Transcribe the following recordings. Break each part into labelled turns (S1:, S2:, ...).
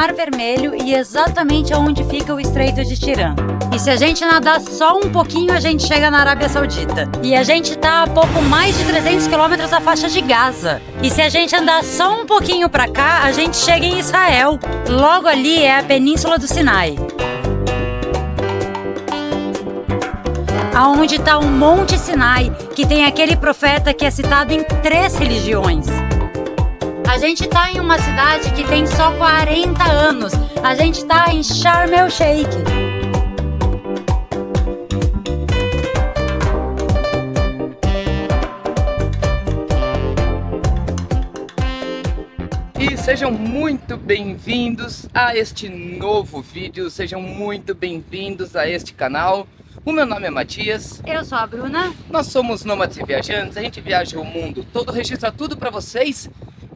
S1: Mar Vermelho e exatamente onde fica o Estreito de Tirã. E se a gente nadar só um pouquinho, a gente chega na Arábia Saudita. E a gente tá a pouco mais de 300 quilômetros da faixa de Gaza. E se a gente andar só um pouquinho pra cá, a gente chega em Israel. Logo ali é a Península do Sinai, aonde está o Monte Sinai, que tem aquele profeta que é citado em 3 religiões. A gente está em uma cidade que tem só 40 anos. A gente está em Sharm el-Sheikh.
S2: E sejam muito bem-vindos a este novo vídeo, sejam muito bem-vindos a este canal. O meu nome é Matias.
S1: Eu sou a Bruna.
S2: Nós somos nômades e viajantes, a gente viaja o mundo todo, registra tudo pra vocês.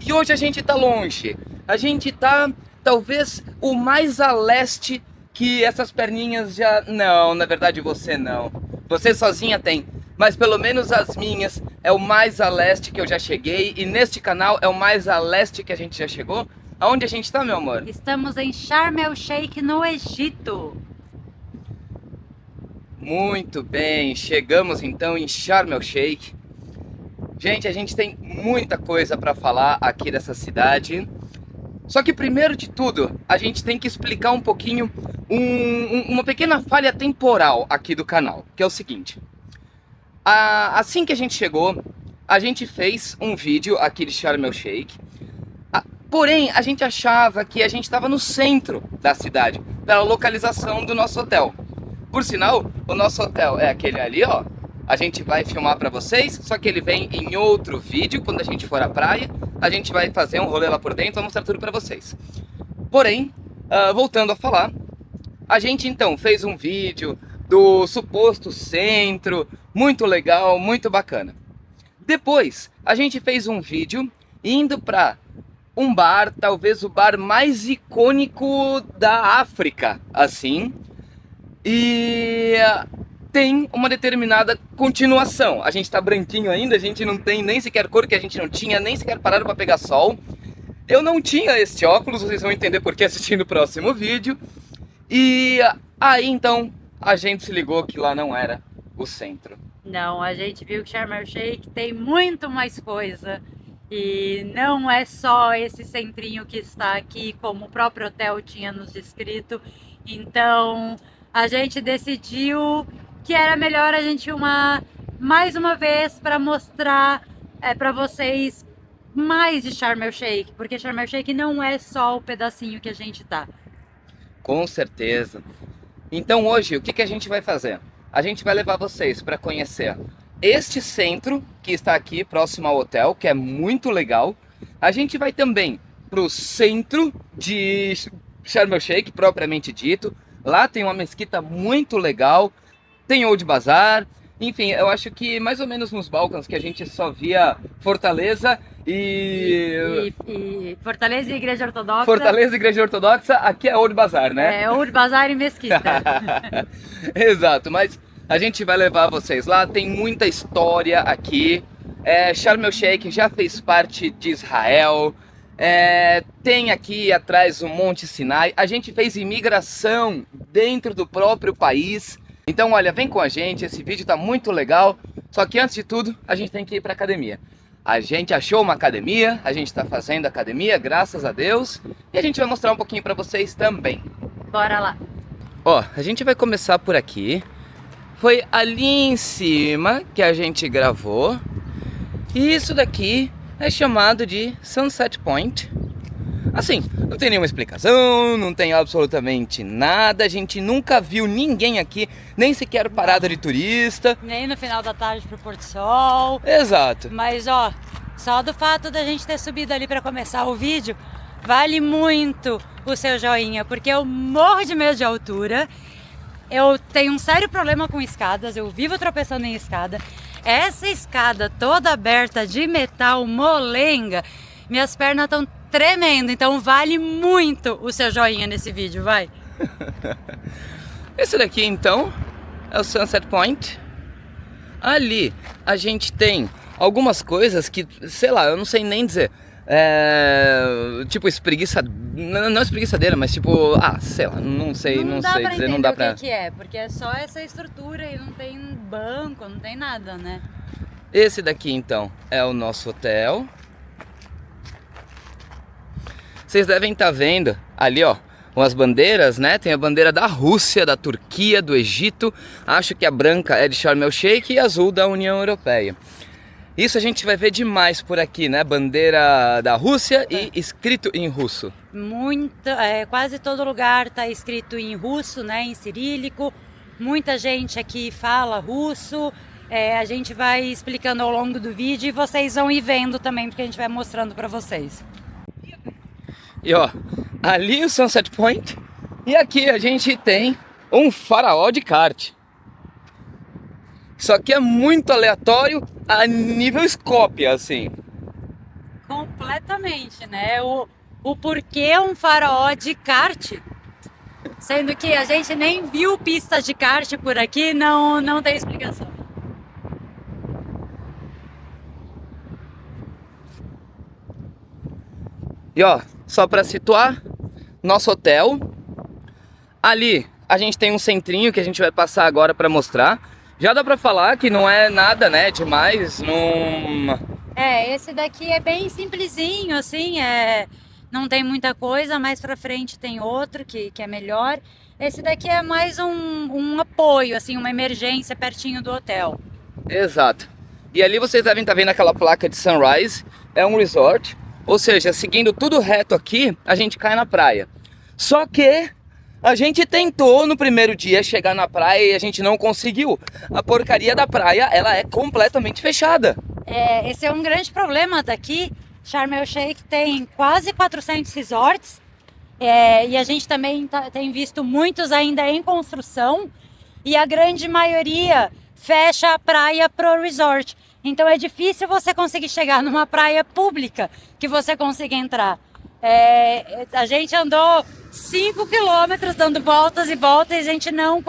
S2: E hoje a gente tá longe, a gente tá talvez o mais a leste que essas perninhas já... Não, na verdade você não, você sozinha tem. Mas pelo menos as minhas é o mais a leste que eu já cheguei. E neste canal é o mais a leste que a gente já chegou. Aonde a gente tá, meu amor?
S1: Estamos em Sharm el-Sheikh, no Egito.
S2: Muito bem, chegamos então em Sharm el-Sheikh. Gente, a gente tem muita coisa para falar aqui dessa cidade. Só que primeiro de tudo, a gente tem que explicar um pouquinho uma pequena falha temporal aqui do canal, que é o seguinte. Assim que a gente chegou, a gente fez um vídeo aqui de Sharm el-Sheikh. Porém, a gente achava que a gente estava no centro da cidade, pela localização do nosso hotel. Por sinal, o nosso hotel é aquele ali, ó. A gente vai filmar pra vocês, só que ele vem em outro vídeo. Quando a gente for à praia, a gente vai fazer um rolê lá por dentro, vou mostrar tudo pra vocês. Porém, voltando a falar, a gente então fez um vídeo do suposto centro, muito legal, muito bacana. Depois, a gente fez um vídeo indo pra um bar, talvez o bar mais icônico da África, assim. E tem uma determinada continuação. A gente tá branquinho ainda, a gente não tem nem sequer cor, que a gente não tinha nem sequer parado para pegar sol. Eu não tinha este óculos, vocês vão entender por que assistindo o próximo vídeo. E aí então a gente se ligou que lá não era o centro.
S1: Não, a gente viu que Sharm el-Sheikh tem muito mais coisa. E não é só esse centrinho que está aqui, como o próprio hotel tinha nos descrito. Então a gente decidiu que era melhor a gente filmar mais uma vez para mostrar para vocês mais de Sharm el-Sheikh, porque Sharm el-Sheikh não é só o pedacinho que a gente tá.
S2: Com certeza. Então hoje, o que a gente vai fazer? A gente vai levar vocês para conhecer este centro que está aqui próximo ao hotel, que é muito legal. A gente vai também para o centro de Sharm el-Sheikh, propriamente dito. Lá tem uma mesquita muito legal, tem Old Bazaar, enfim, eu acho que mais ou menos nos Balcãs que a gente só via Fortaleza e
S1: Fortaleza e Igreja Ortodoxa.
S2: Fortaleza e Igreja Ortodoxa, aqui é Old Bazaar, né?
S1: É, Old Bazaar e mesquita.
S2: Exato, mas a gente vai levar vocês lá, tem muita história aqui. Sharm el-Sheikh já fez parte de Israel. Tem aqui atrás o Monte Sinai. A gente fez imigração dentro do próprio país. Então olha, vem com a gente, esse vídeo tá muito legal. Só que antes de tudo, a gente tem que ir pra academia. A gente achou uma academia, a gente tá fazendo academia, graças a Deus. E a gente vai mostrar um pouquinho pra vocês também.
S1: Bora lá.
S2: Ó, a gente vai começar por aqui. Foi ali em cima que a gente gravou. E isso daqui é chamado de Sunset Point. Assim, não tem nenhuma explicação, não tem absolutamente nada. A gente nunca viu ninguém aqui, nem sequer parada de turista.
S1: Nem no final da tarde pro pôr do sol.
S2: Exato.
S1: Mas ó, só do fato da gente ter subido ali para começar o vídeo, vale muito o seu joinha, porque eu morro de medo de altura. Eu tenho um sério problema com escadas, eu vivo tropeçando em escada. Essa escada toda aberta de metal molenga, minhas pernas estão tremendo, então vale muito o seu joinha nesse vídeo, vai.
S2: Esse daqui então é o Sunset Point. Ali a gente tem algumas coisas que, sei lá, eu não sei nem dizer. tipo não espreguiçadeira, mas tipo, sei lá, não sei dizer, não dá pra...
S1: O que é, porque é só essa estrutura e não tem banco, não tem nada, né?
S2: Esse daqui então é o nosso hotel. Vocês devem estar vendo ali, ó, umas bandeiras, né? Tem a bandeira da Rússia, da Turquia, do Egito. Acho que a branca é de Sharm el Sheikh e a azul da União Europeia. Isso a gente vai ver demais por aqui, né? Bandeira da Rússia e escrito em russo.
S1: Quase todo lugar está escrito em russo, né? Em cirílico. Muita gente aqui fala russo. A gente vai explicando ao longo do vídeo e vocês vão ir vendo também, porque a gente vai mostrando para vocês.
S2: E ó, ali o Sunset Point. E aqui a gente tem um faraó de kart. Só que é muito aleatório a nível Skopje, assim.
S1: Completamente, né? O porquê um faraó de kart, sendo que a gente nem viu pistas de kart por aqui, não tem explicação.
S2: E ó, só para situar, nosso hotel. Ali a gente tem um centrinho que a gente vai passar agora para mostrar. Já dá pra falar que não é nada, né, demais, não...
S1: Esse daqui é bem simplesinho, assim, não tem muita coisa, mais pra frente tem outro que é melhor. Esse daqui é mais um apoio, assim, uma emergência pertinho do hotel.
S2: Exato. E ali vocês devem estar vendo aquela placa de Sunrise, é um resort, ou seja, seguindo tudo reto aqui, a gente cai na praia. Só que... a gente tentou no primeiro dia chegar na praia e a gente não conseguiu. A porcaria da praia, ela é completamente fechada.
S1: Esse é um grande problema daqui. Sharm el Sheikh tem quase 400 resorts. E a gente também tem visto muitos ainda em construção. E a grande maioria fecha a praia pro resort. Então é difícil você conseguir chegar numa praia pública que você consiga entrar. A gente andou 5 quilômetros dando voltas e voltas e a gente não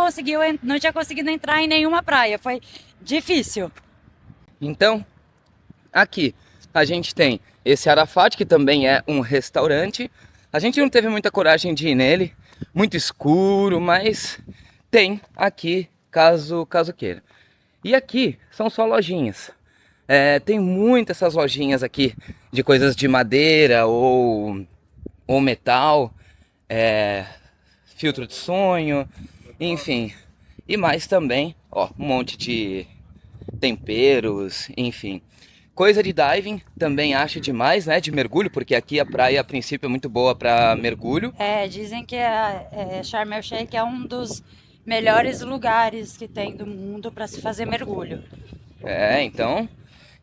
S1: tinha conseguido entrar em nenhuma praia, foi difícil.
S2: Então, aqui a gente tem esse Arafat, que também é um restaurante. A gente não teve muita coragem de ir nele, muito escuro, mas tem aqui, caso queira. E aqui são só lojinhas. Tem muitas essas lojinhas aqui de coisas de madeira ou metal, filtro de sonho, enfim. E mais também, ó, um monte de temperos, enfim. Coisa de diving também acho demais, né, de mergulho, porque aqui a praia a princípio é muito boa para mergulho.
S1: Dizem que Sharm el Sheikh é um dos melhores lugares que tem do mundo para se fazer mergulho.
S2: Então...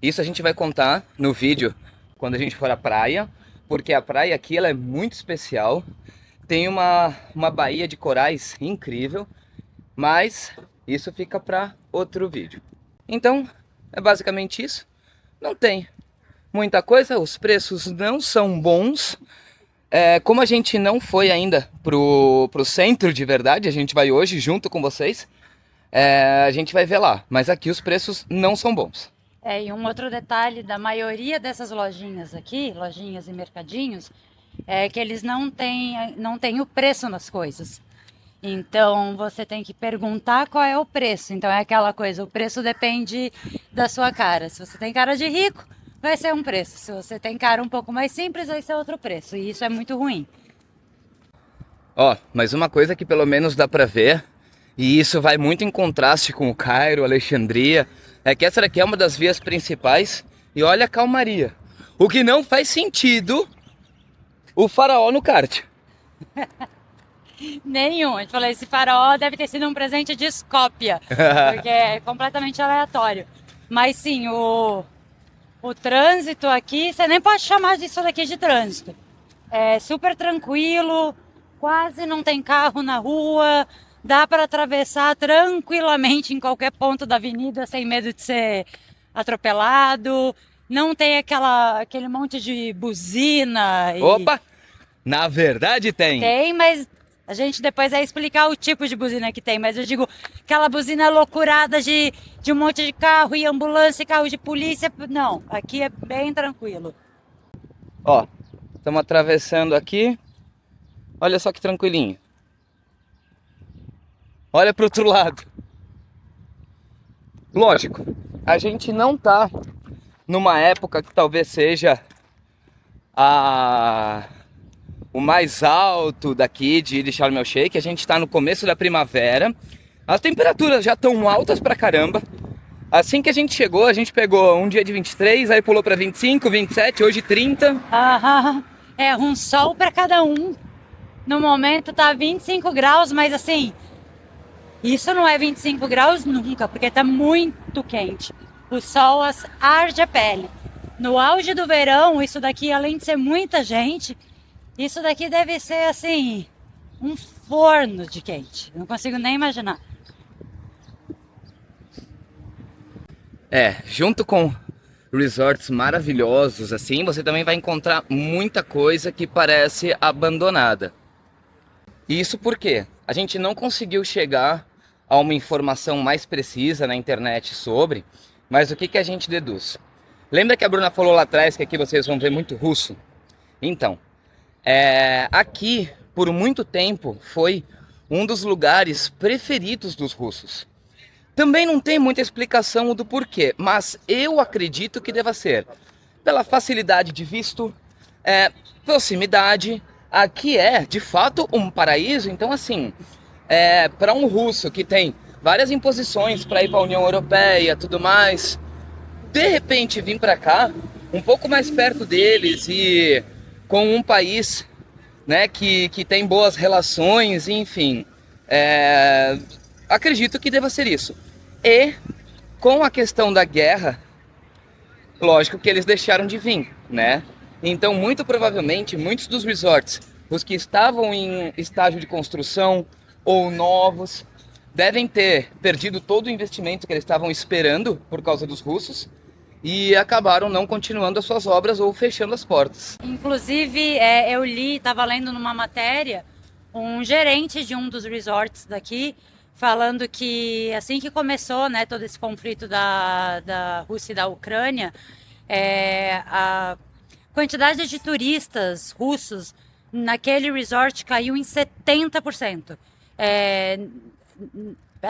S2: isso a gente vai contar no vídeo quando a gente for à praia, porque a praia aqui ela é muito especial. Tem uma baía de corais incrível, mas isso fica para outro vídeo. Então, é basicamente isso. Não tem muita coisa, os preços não são bons. Como a gente não foi ainda pro centro de verdade, a gente vai hoje junto com vocês, a gente vai ver lá. Mas aqui os preços não são bons.
S1: E um outro detalhe da maioria dessas lojinhas aqui, lojinhas e mercadinhos, é que eles não têm o preço nas coisas. Então você tem que perguntar qual é o preço. Então é aquela coisa, o preço depende da sua cara. Se você tem cara de rico, vai ser um preço. Se você tem cara um pouco mais simples, vai ser outro preço. E isso é muito ruim.
S2: Ó, mas uma coisa que pelo menos dá pra ver, e isso vai muito em contraste com o Cairo, Alexandria, é que essa daqui é uma das vias principais e olha a calmaria. O que não faz sentido o faraó no kart.
S1: Nenhum. A gente falou, esse faraó deve ter sido um presente de Skopje, porque é completamente aleatório. Mas sim, o trânsito aqui, você nem pode chamar disso daqui de trânsito. É super tranquilo, quase não tem carro na rua. Dá para atravessar tranquilamente em qualquer ponto da avenida sem medo de ser atropelado. Não tem aquele monte de buzina.
S2: Opa! Na verdade tem.
S1: Tem, mas a gente depois vai explicar o tipo de buzina que tem. Mas eu digo, aquela buzina loucurada de um monte de carro e ambulância, carro de polícia. Não, aqui é bem tranquilo.
S2: Ó, estamos atravessando aqui. Olha só que tranquilinho. Olha pro outro lado. Lógico, a gente não tá numa época que talvez seja o mais alto daqui de Sharm el Sheikh. A gente está no começo da primavera. As temperaturas já estão altas pra caramba. Assim que a gente chegou, a gente pegou um dia de 23, aí pulou pra 25, 27, hoje 30.
S1: É um sol para cada um. No momento tá 25 graus, mas assim, isso não é 25 graus nunca, porque tá muito quente. O sol arde a pele. No auge do verão, isso daqui, além de ser muita gente, isso daqui deve ser assim, um forno de quente. Não consigo nem imaginar.
S2: Junto com resorts maravilhosos assim, você também vai encontrar muita coisa que parece abandonada. Isso porque a gente não conseguiu chegar a uma informação mais precisa na internet sobre, mas o que a gente deduz? Lembra que a Bruna falou lá atrás que aqui vocês vão ver muito russo? Então, aqui por muito tempo foi um dos lugares preferidos dos russos. Também não tem muita explicação do porquê, mas eu acredito que deva ser pela facilidade de visto, proximidade. Aqui é, de fato, um paraíso. Então, assim, para um russo que tem várias imposições para ir para a União Europeia, tudo mais, de repente vir para cá, um pouco mais perto deles e com um país, né, que tem boas relações, enfim, acredito que deva ser isso. E com a questão da guerra, lógico que eles deixaram de vir, né? Então, muito provavelmente, muitos dos resorts, os que estavam em estágio de construção ou novos, devem ter perdido todo o investimento que eles estavam esperando por causa dos russos e acabaram não continuando as suas obras ou fechando as portas.
S1: Inclusive, eu estava lendo numa matéria, um gerente de um dos resorts daqui, falando que assim que começou, né, todo esse conflito da Rússia e da Ucrânia, a quantidade de turistas russos naquele resort caiu em 70%.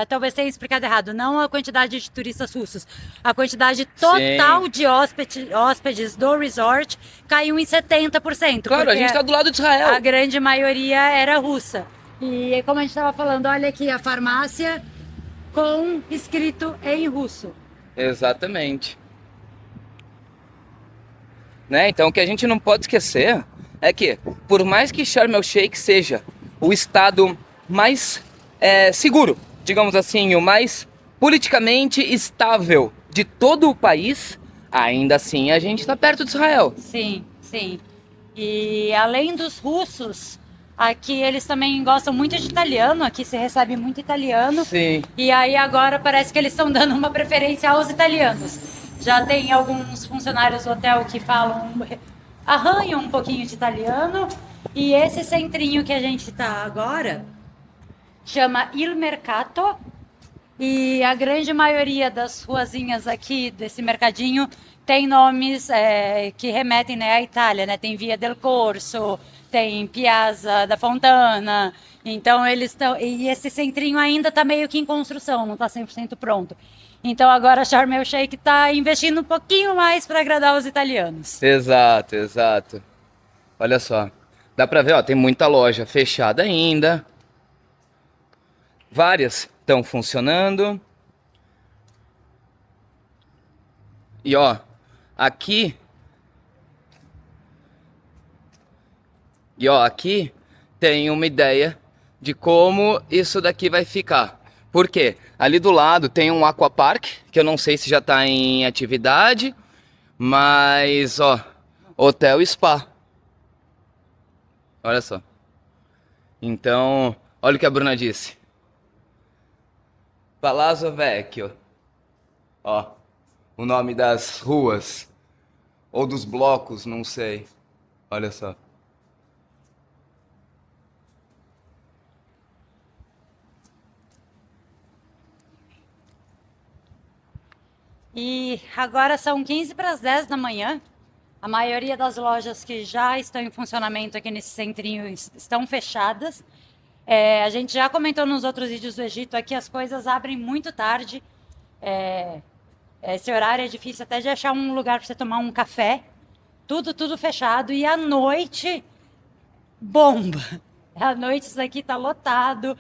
S1: Talvez tenha explicado errado, não a quantidade de turistas russos, a quantidade total de hóspedes do resort caiu em 70%.
S2: Claro, a gente está do lado de Israel.
S1: A grande maioria era russa. E como a gente estava falando, olha aqui a farmácia com escrito em russo.
S2: Exatamente. Né? Então, o que a gente não pode esquecer é que, por mais que Sharm el Sheikh seja o estado mais seguro, digamos assim, o mais politicamente estável de todo o país, ainda assim a gente está perto de Israel.
S1: Sim, sim. E além dos russos, aqui eles também gostam muito de italiano, aqui se recebe muito italiano.
S2: Sim.
S1: E aí agora parece que eles estão dando uma preferência aos italianos. Já tem alguns funcionários do hotel que arranham um pouquinho de italiano. E esse centrinho que a gente está agora chama Il Mercato. E a grande maioria das ruazinhas aqui desse mercadinho tem nomes que remetem, né, à Itália, né? Tem Via del Corso, tem Piazza da Fontana. Então eles estão... E esse centrinho ainda está meio que em construção, não está 100% pronto. Então agora Sharm el Sheikh está investindo um pouquinho mais para agradar os italianos.
S2: Exato, exato. Olha só. Dá para ver, ó, tem muita loja fechada ainda. Várias estão funcionando. E ó, aqui tem uma ideia de como isso daqui vai ficar. Por quê? Ali do lado tem um aquapark, que eu não sei se já está em atividade, mas ó, hotel e spa. Olha só. Então, olha o que a Bruna disse. Palazzo Vecchio. Ó, o nome das ruas ou dos blocos, não sei. Olha só.
S1: E agora são 15 para as 10 da manhã. A maioria das lojas que já estão em funcionamento aqui nesse centrinho estão fechadas. A gente já comentou nos outros vídeos do Egito, aqui as coisas abrem muito tarde. Esse horário é difícil até de achar um lugar para você tomar um café. Tudo fechado. E à noite, bomba. À noite isso aqui tá lotado,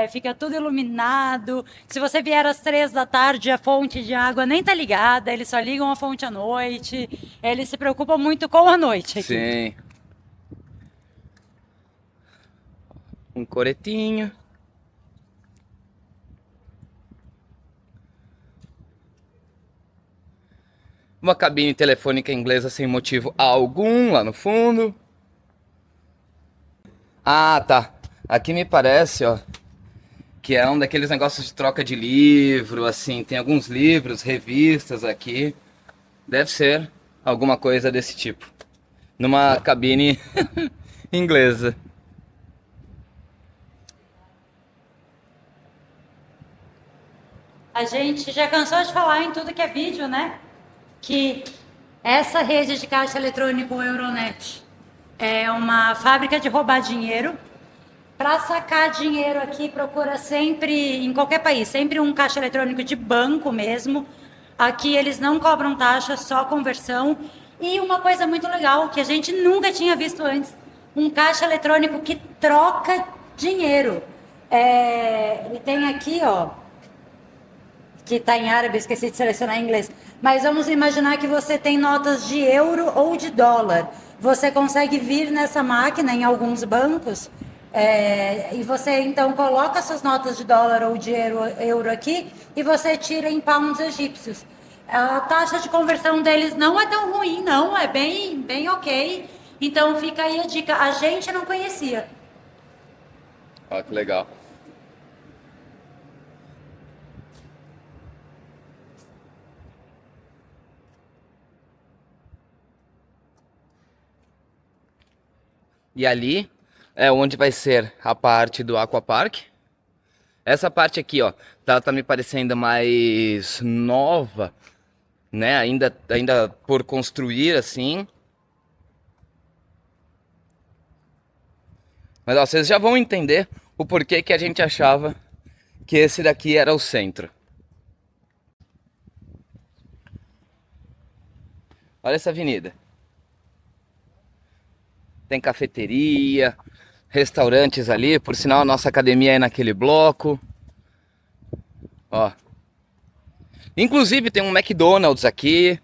S1: fica tudo iluminado. Se você vier às 3 da tarde, a fonte de água nem tá ligada, eles só ligam a fonte à noite. Eles se preocupam muito com a noite aqui.
S2: Sim. Um coretinho. Uma cabine telefônica inglesa sem motivo algum lá no fundo. Ah, tá. Aqui me parece, ó, que é um daqueles negócios de troca de livro, assim. Tem alguns livros, revistas aqui. Deve ser alguma coisa desse tipo. Numa cabine inglesa.
S1: A gente já cansou de falar em tudo que é vídeo, né? Que essa rede de caixa eletrônico Euronet é uma fábrica de roubar dinheiro. Para sacar dinheiro aqui, procura sempre, em qualquer país, sempre um caixa eletrônico de banco mesmo. Aqui eles não cobram taxa, só conversão. E uma coisa muito legal, que a gente nunca tinha visto antes, um caixa eletrônico que troca dinheiro. Ele tem aqui, ó, que está em árabe, esqueci de selecionar em inglês. Mas vamos imaginar que você tem notas de euro ou de dólar. Você consegue vir nessa máquina em alguns bancos e você então coloca suas notas de dólar ou de euro aqui e você tira em pounds egípcios. A taxa de conversão deles não é tão ruim, não, é bem ok. Então fica aí a dica. A gente não conhecia.
S2: Ó, que legal. E ali é onde vai ser a parte do Aquapark. Essa parte aqui, ó, tá me parecendo mais nova, né? Ainda por construir, assim. Mas ó, vocês já vão entender o porquê que a gente achava que esse daqui era o centro. Olha essa avenida. Tem cafeteria, restaurantes ali, por sinal a nossa academia é naquele bloco. Ó. Inclusive tem um McDonald's aqui.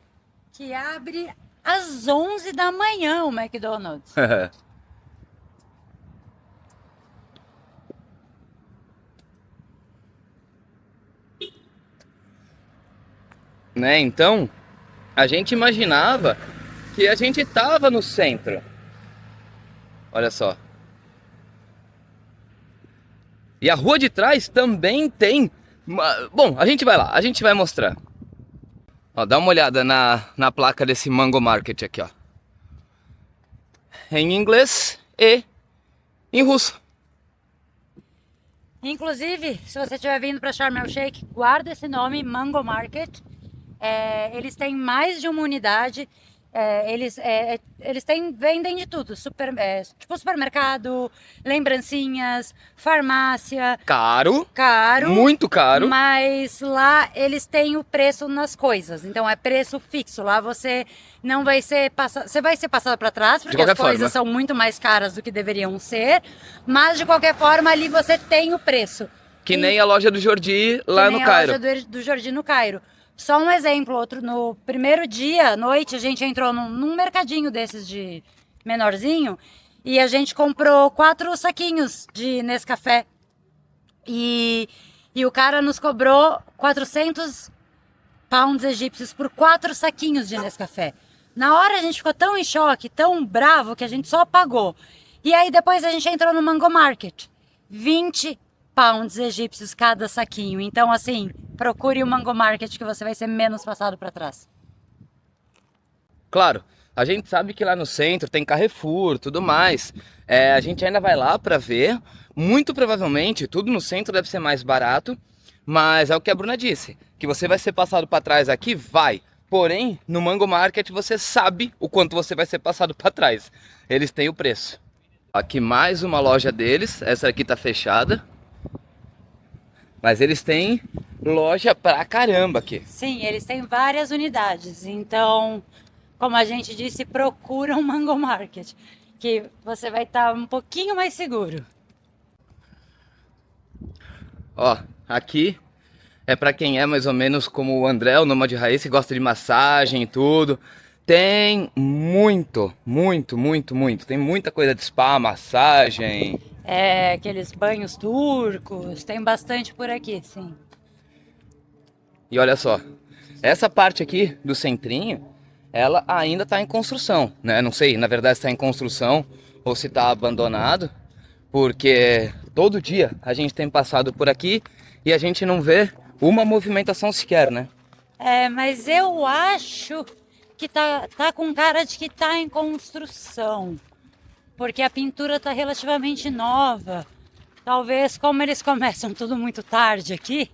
S1: Que abre às 11 da manhã o McDonald's.
S2: Né? Então, a gente imaginava que a gente tava no centro. Olha só. E a rua de trás também tem... Bom, a gente vai lá, a gente vai mostrar. Ó, dá uma olhada na placa desse Mango Market aqui, ó. Em inglês e em russo.
S1: Inclusive, se você estiver vindo para Sharm El Sheikh, guarda esse nome, Mango Market. Eles têm mais de uma unidade. Eles vendem de tudo, tipo supermercado, lembrancinhas, farmácia.
S2: Caro,
S1: caro,
S2: muito caro.
S1: Mas lá eles têm o preço nas coisas, então é preço fixo. Lá você não vai ser passado, você vai ser passado para trás porque as coisas são muito mais caras do que deveriam ser, mas de qualquer forma ali você tem o preço.
S2: Que nem a loja do Jordi lá no Cairo.
S1: Que nem a loja do Jordi no Cairo. Só um exemplo, no primeiro dia, à noite, a gente entrou num mercadinho desses de menorzinho e a gente comprou 4 saquinhos de Nescafé e o cara nos cobrou 400 pounds egípcios por 4 saquinhos de Nescafé. Na hora a gente ficou tão em choque, tão bravo, que a gente só pagou. E aí depois a gente entrou no Mango Market, 20 pounds egípcios cada saquinho. Então, assim, procure o Mango Market que você vai ser menos passado para trás.
S2: Claro, a gente sabe que lá no centro tem Carrefour, tudo mais. A gente ainda vai lá para ver. Muito provavelmente, tudo no centro deve ser mais barato. Mas é o que a Bruna disse, que você vai ser passado para trás aqui, vai. Porém, no Mango Market você sabe o quanto você vai ser passado para trás. Eles têm o preço. Aqui mais uma loja deles, essa aqui tá fechada. Mas eles têm loja pra caramba aqui.
S1: Sim, eles têm várias unidades. Então, como a gente disse, procura um Mango Market, que você vai estar um pouquinho mais seguro.
S2: Ó, aqui é pra quem é mais ou menos como o André, o Nômade Raiz, que gosta de massagem e tudo. Tem muito. Tem muita coisa de spa, massagem.
S1: É, aqueles banhos turcos, tem bastante por aqui, sim.
S2: E olha só, essa parte aqui do centrinho, ela ainda tá em construção, né? Não sei, na verdade, se tá em construção ou se tá abandonado, porque todo dia a gente tem passado por aqui e a gente não vê uma movimentação sequer, né?
S1: É, mas eu acho que tá com cara de que tá em construção, porque a pintura tá relativamente nova. Talvez, como eles começam tudo muito tarde aqui,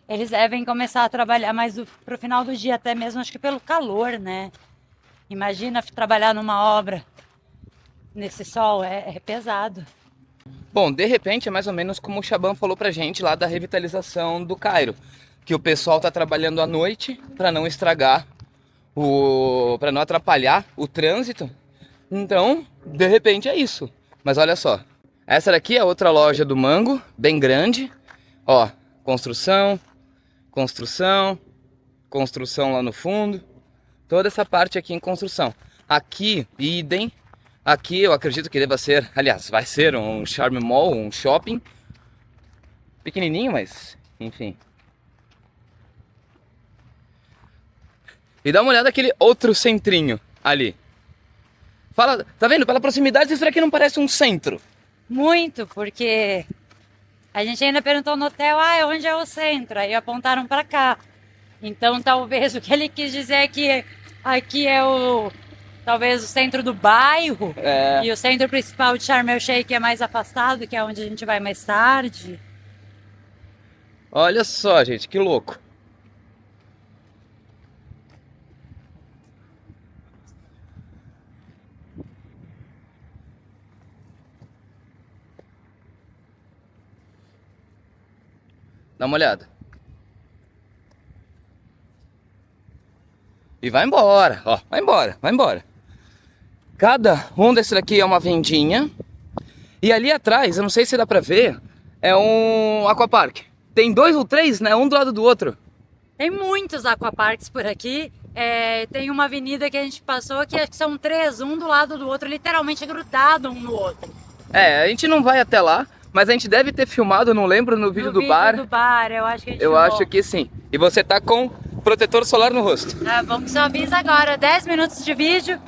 S1: eles devem começar a trabalhar mais pro final do dia, até mesmo acho que pelo calor, né? Imagina trabalhar numa obra nesse sol, é pesado.
S2: Bom, de repente é mais ou menos como o Chaban falou pra gente lá da revitalização do Cairo, que o pessoal tá trabalhando à noite para não estragar para não atrapalhar o trânsito. Então, de repente é isso. Mas olha só, essa daqui é outra loja do Mango, bem grande. Ó, construção lá no fundo. Toda essa parte aqui em construção. Aqui, idem. Aqui eu acredito que deva ser, aliás, vai ser um Charme Mall, um shopping. Pequenininho, mas enfim. E dá uma olhada naquele outro centrinho ali. Fala, tá vendo? Pela proximidade isso aqui não parece um centro.
S1: Muito, porque a gente ainda perguntou no hotel, onde é o centro? Aí apontaram para cá. Então talvez o que ele quis dizer é que aqui é talvez o centro do bairro, e o centro principal de Sharm el Sheikh é mais afastado, que é onde a gente vai mais tarde.
S2: Olha só, gente, que louco. Dá uma olhada. E vai embora, ó, vai embora. Cada um desses aqui é uma vendinha. E ali atrás, eu não sei se dá pra ver, é um aquapark. Tem 2 ou 3, né? Um do lado do outro.
S1: Tem muitos aquaparks por aqui. Tem uma avenida que a gente passou que acho que são 3, um do lado do outro, literalmente grudado um no outro.
S2: A gente não vai até lá, mas a gente deve ter filmado, não lembro, no vídeo do bar.
S1: No bar, eu acho que a gente
S2: Eu
S1: filmou.
S2: acho que sim. E você tá com protetor solar no rosto.
S1: Tá bom que só avisa agora, 10 minutos de vídeo.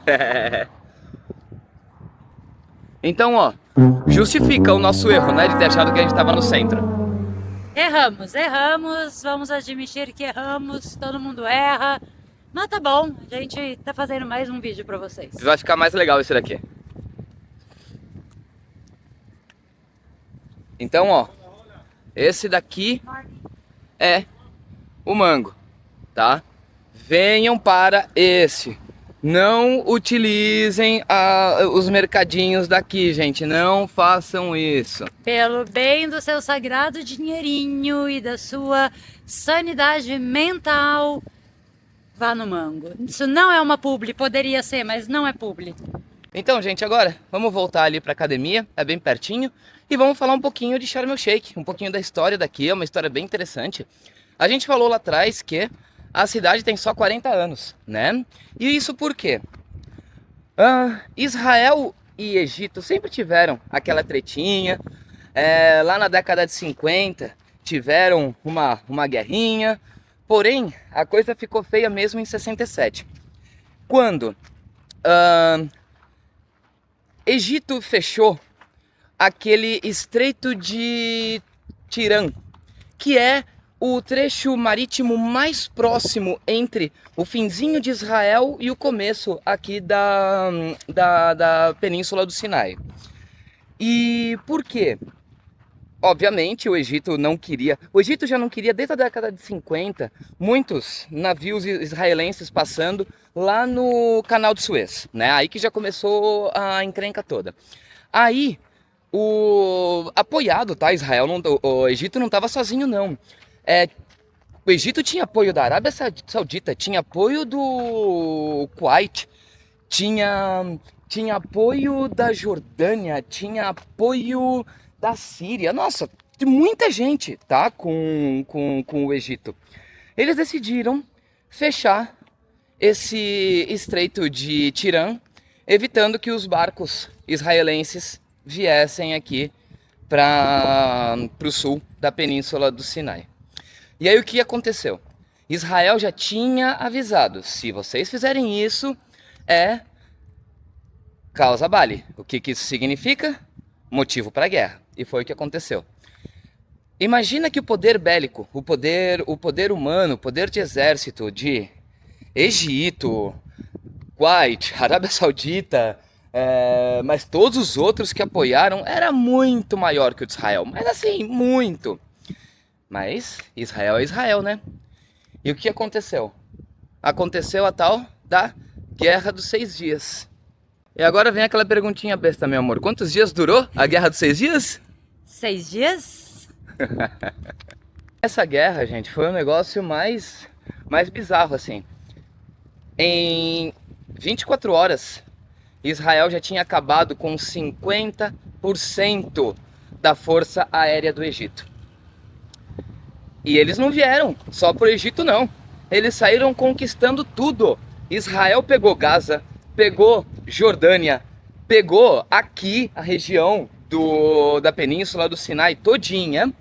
S2: Então, ó, justifica o nosso erro, né, de ter achado que a gente tava no centro.
S1: Erramos, vamos admitir que erramos, todo mundo erra. Mas tá bom, a gente tá fazendo mais um vídeo pra vocês.
S2: Vai ficar mais legal esse daqui. Então, ó, esse daqui é o Mango, tá? Venham para esse. Não utilizem os mercadinhos daqui, gente. Não façam isso.
S1: Pelo bem do seu sagrado dinheirinho e da sua sanidade mental, vá no Mango. Isso não é uma publi, poderia ser, mas não é publi.
S2: Então, gente, agora vamos voltar ali para academia, é bem pertinho, e vamos falar um pouquinho de Sharm el Sheikh, um pouquinho da história daqui, é uma história bem interessante. A gente falou lá atrás que a cidade tem só 40 anos, né? E isso por quê? Israel e Egito sempre tiveram aquela tretinha, lá na década de 50 tiveram uma guerrinha, porém a coisa ficou feia mesmo em 67. Quando Egito fechou aquele Estreito de Tirã, que é o trecho marítimo mais próximo entre o finzinho de Israel e o começo aqui da Península do Sinai. E por quê? obviamente o Egito não queria, o Egito já não queria desde a década de 50, muitos navios israelenses passando lá no Canal de Suez, né? Aí que já começou a encrenca toda. Aí, apoiado, tá? Israel, o Egito não estava sozinho, não. O Egito tinha apoio da Arábia Saudita, tinha apoio do Kuwait, tinha apoio da Jordânia, tinha apoio da Síria. Nossa, de muita gente, tá? Com o Egito. Eles decidiram fechar esse estreito de Tirã, evitando que os barcos israelenses viessem aqui para o sul da península do Sinai. E aí o que aconteceu? Israel já tinha avisado, se vocês fizerem isso, causa bale. O que isso significa? Motivo para guerra. E foi o que aconteceu. Imagina que o poder bélico, o poder humano, o poder de exército de Egito, Kuwait, Arábia Saudita, mas todos os outros que apoiaram era muito maior que o de Israel. Mas assim, muito. Mas Israel é Israel, né? E o que aconteceu? Aconteceu a tal da Guerra dos 6 Dias. E agora vem aquela perguntinha besta, meu amor. Quantos dias durou a Guerra dos 6 Dias?
S1: 6 dias?
S2: Essa guerra, gente, foi um negócio mais bizarro, assim. Em 24 horas, Israel já tinha acabado com 50% da força aérea do Egito. E eles não vieram só pro Egito, não. Eles saíram conquistando tudo. Israel pegou Gaza, pegou Jordânia, pegou aqui a região da península do Sinai todinha.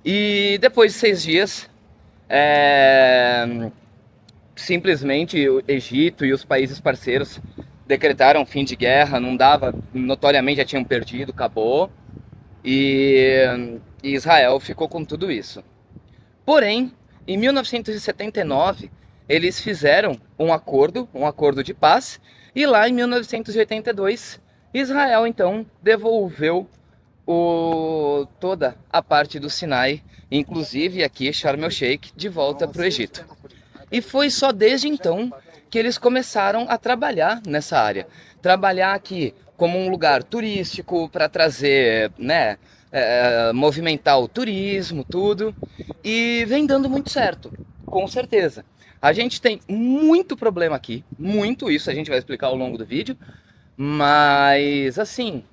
S2: E depois de 6 dias, simplesmente o Egito e os países parceiros decretaram fim de guerra, não dava, notoriamente já tinham perdido, acabou. E Israel ficou com tudo isso. Porém, em 1979, eles fizeram um acordo de paz, e lá em 1982, Israel então devolveu toda a parte do Sinai, inclusive aqui Sharm el-Sheikh, de volta para o Egito. E foi só desde então que eles começaram a trabalhar nessa área. Trabalhar aqui como um lugar turístico para trazer, né, movimentar o turismo, tudo. E vem dando muito certo, com certeza. A gente tem muito problema aqui, muito, isso a gente vai explicar ao longo do vídeo. Mas, assim,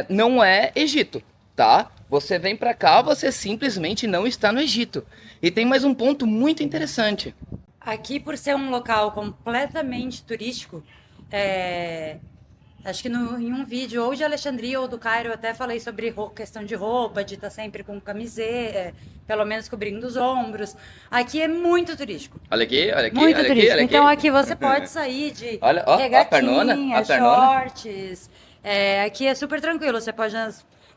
S2: não é Egito, tá? Você vem pra cá, você simplesmente não está no Egito. E tem mais um ponto muito interessante.
S1: Aqui, por ser um local completamente turístico, acho que em um vídeo ou de Alexandria ou do Cairo eu até falei sobre questão de roupa, de estar sempre com camiseta, pelo menos cobrindo os ombros. Aqui é muito turístico.
S2: Olha aqui, olha aqui,
S1: muito
S2: olha
S1: turístico.
S2: aqui, olha
S1: então
S2: aqui.
S1: aqui você pode sair de
S2: olha, ó,
S1: regatinha,
S2: a pernona.
S1: shorts. Aqui é super tranquilo, você pode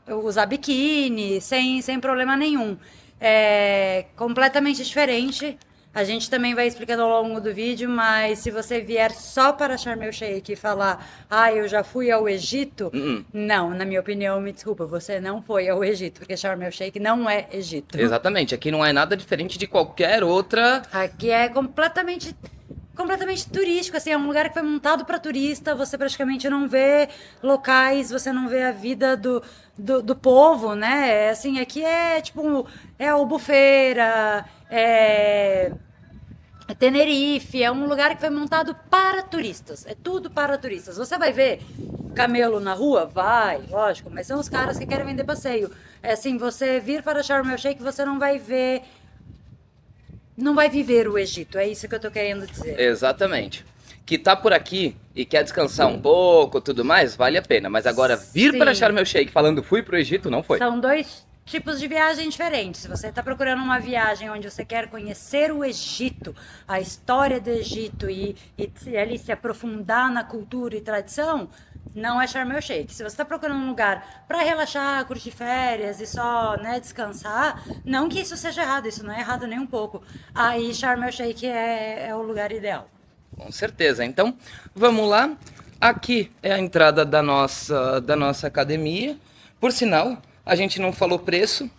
S1: usar biquíni sem problema nenhum. É completamente diferente. A gente também vai explicando ao longo do vídeo, mas se você vier só para Sharm el-Sheikh e falar, eu já fui ao Egito, não, na minha opinião, me desculpa, você não foi ao Egito, porque Sharm el-Sheikh não é Egito.
S2: Exatamente, aqui não é nada diferente de qualquer outra.
S1: Aqui é completamente turístico, assim, é um lugar que foi montado para turista, você praticamente não vê locais, você não vê a vida do povo, né? Assim, aqui é tipo, Albufeira, Tenerife, é um lugar que foi montado para turistas, é tudo para turistas. Você vai ver camelo na rua? Vai, lógico, mas são os caras que querem vender passeio. É assim, você vir para Sharm el-Sheikh, você não vai viver o Egito, é isso que eu tô querendo dizer.
S2: Exatamente. Que tá por aqui e quer descansar um pouco, tudo mais, vale a pena. Mas agora vir para Sharm el-Sheikh falando fui pro Egito, não foi.
S1: São dois tipos de viagem diferentes. Se você está procurando uma viagem onde você quer conhecer o Egito, a história do Egito e ali se aprofundar na cultura e tradição, não é Sharm el-Sheikh. Se você está procurando um lugar para relaxar, curtir férias e só, né, descansar, não que isso seja errado, isso não é errado nem um pouco. Aí Sharm el-Sheikh é o lugar ideal.
S2: Com certeza. Então, vamos lá. Aqui é a entrada da nossa academia. Por sinal, a gente não falou preço.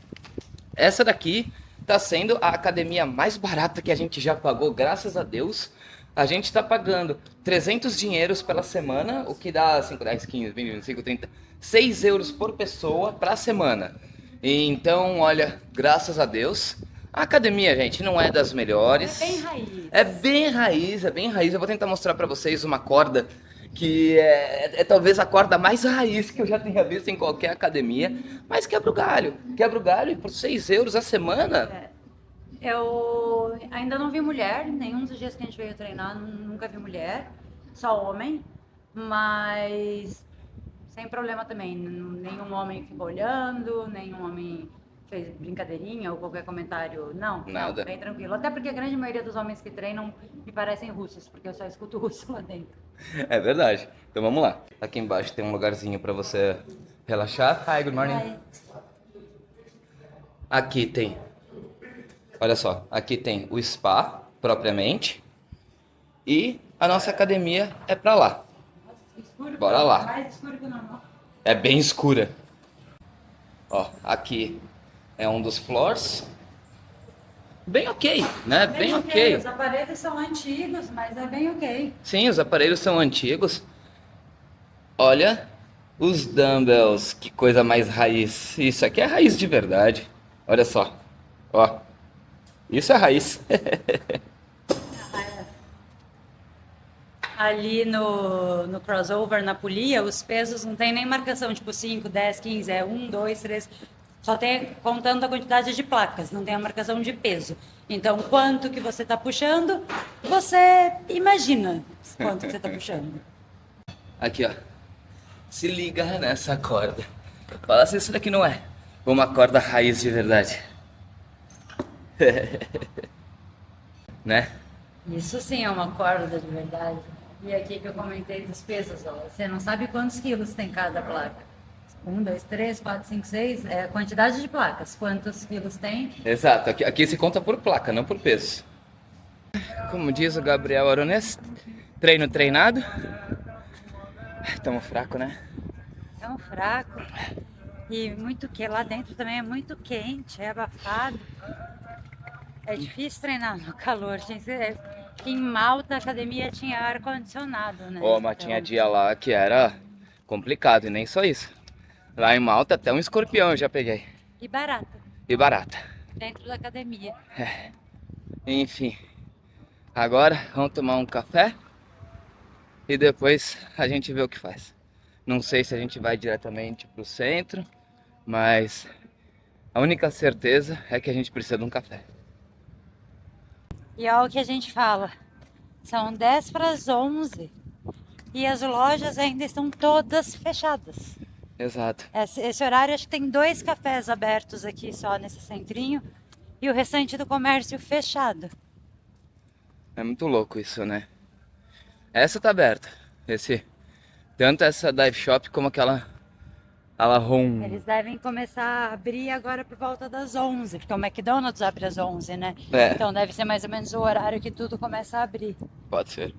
S2: Essa daqui tá sendo a academia mais barata que a gente já pagou, graças a Deus. A gente tá pagando 300 dinheiros pela semana, o que dá 5, 10, 15, 20, 25, 30, 6 euros por pessoa pra semana. E então, olha, graças a Deus. A academia, gente, não é das melhores.
S1: É bem raiz.
S2: É bem raiz, é bem raiz. Eu vou tentar mostrar pra vocês uma corda que é talvez a corda mais raiz que eu já tenha visto em qualquer academia. Mas quebra o galho. Quebra o galho e por 6 euros a semana.
S1: Eu ainda não vi mulher, nenhum dos dias que a gente veio treinar, nunca vi mulher, só homem, mas sem problema também. Nenhum homem ficou olhando, nenhum homem fez brincadeirinha ou qualquer comentário. Não,
S2: Nada.
S1: bem tranquilo. Até porque a grande maioria dos homens que treinam me parecem russos, porque eu só escuto russo lá dentro.
S2: É verdade. Então vamos lá. Aqui embaixo tem um lugarzinho pra você relaxar. Hi, good morning.
S1: Ai,
S2: Aqui tem, olha só, aqui tem o spa propriamente e a nossa academia é pra lá.
S1: escuro,
S2: Bora lá.
S1: mais escuro que o normal.
S2: É bem escura. Ó, aqui é um dos floors. Bem ok, né? Bem ok.
S1: Os aparelhos são antigos, mas é bem ok.
S2: Sim, os aparelhos são antigos. Olha os dumbbells, que coisa mais raiz. Isso aqui é raiz de verdade. Olha só. Ó. Isso é raiz.
S1: Ali no crossover, na polia, os pesos não tem nem marcação, tipo 5, 10, 15, é 1, 2, 3. Só tem contando a quantidade de placas, não tem a marcação de peso. Então, quanto que você está puxando, você imagina quanto que você está puxando.
S2: Aqui, ó. Se liga nessa corda. Fala se isso daqui não é uma corda raiz de verdade. Né?
S1: Isso sim é uma corda de verdade. E aqui que eu comentei dos pesos, ó. Você não sabe quantos quilos tem cada placa. 1, 2, 3, 4, 5, 6, é a quantidade de placas. Quantos quilos tem?
S2: Exato, aqui se conta por placa, não por peso. Como diz o Gabriel Arones, treino treinado. Tamo fraco, né?
S1: É um fraco. E muito que lá dentro também é muito quente, é abafado. É difícil treinar no calor. Em Malta a academia tinha ar-condicionado, né?
S2: Ó, mas tinha dia lá que era complicado, e nem só isso. Lá em Malta até um escorpião eu já peguei.
S1: E barata,
S2: E barata.
S1: dentro da academia.
S2: Enfim. Agora vamos tomar um café e depois a gente vê o que faz. Não sei se a gente vai diretamente pro centro, mas a única certeza é que a gente precisa de um café.
S1: E olha o que a gente fala. São 10 para as 11 e as lojas ainda estão todas fechadas.
S2: Exato.
S1: Esse horário acho que tem 2 cafés abertos aqui só nesse centrinho e o restante do comércio fechado.
S2: É muito louco isso, né? Essa tá aberta. Tanto essa dive shop como aquela home.
S1: Eles devem começar a abrir agora por volta das 11, porque o McDonald's abre às 11, né?
S2: É.
S1: Então deve ser mais ou menos o horário que tudo começa a abrir.
S2: Pode ser.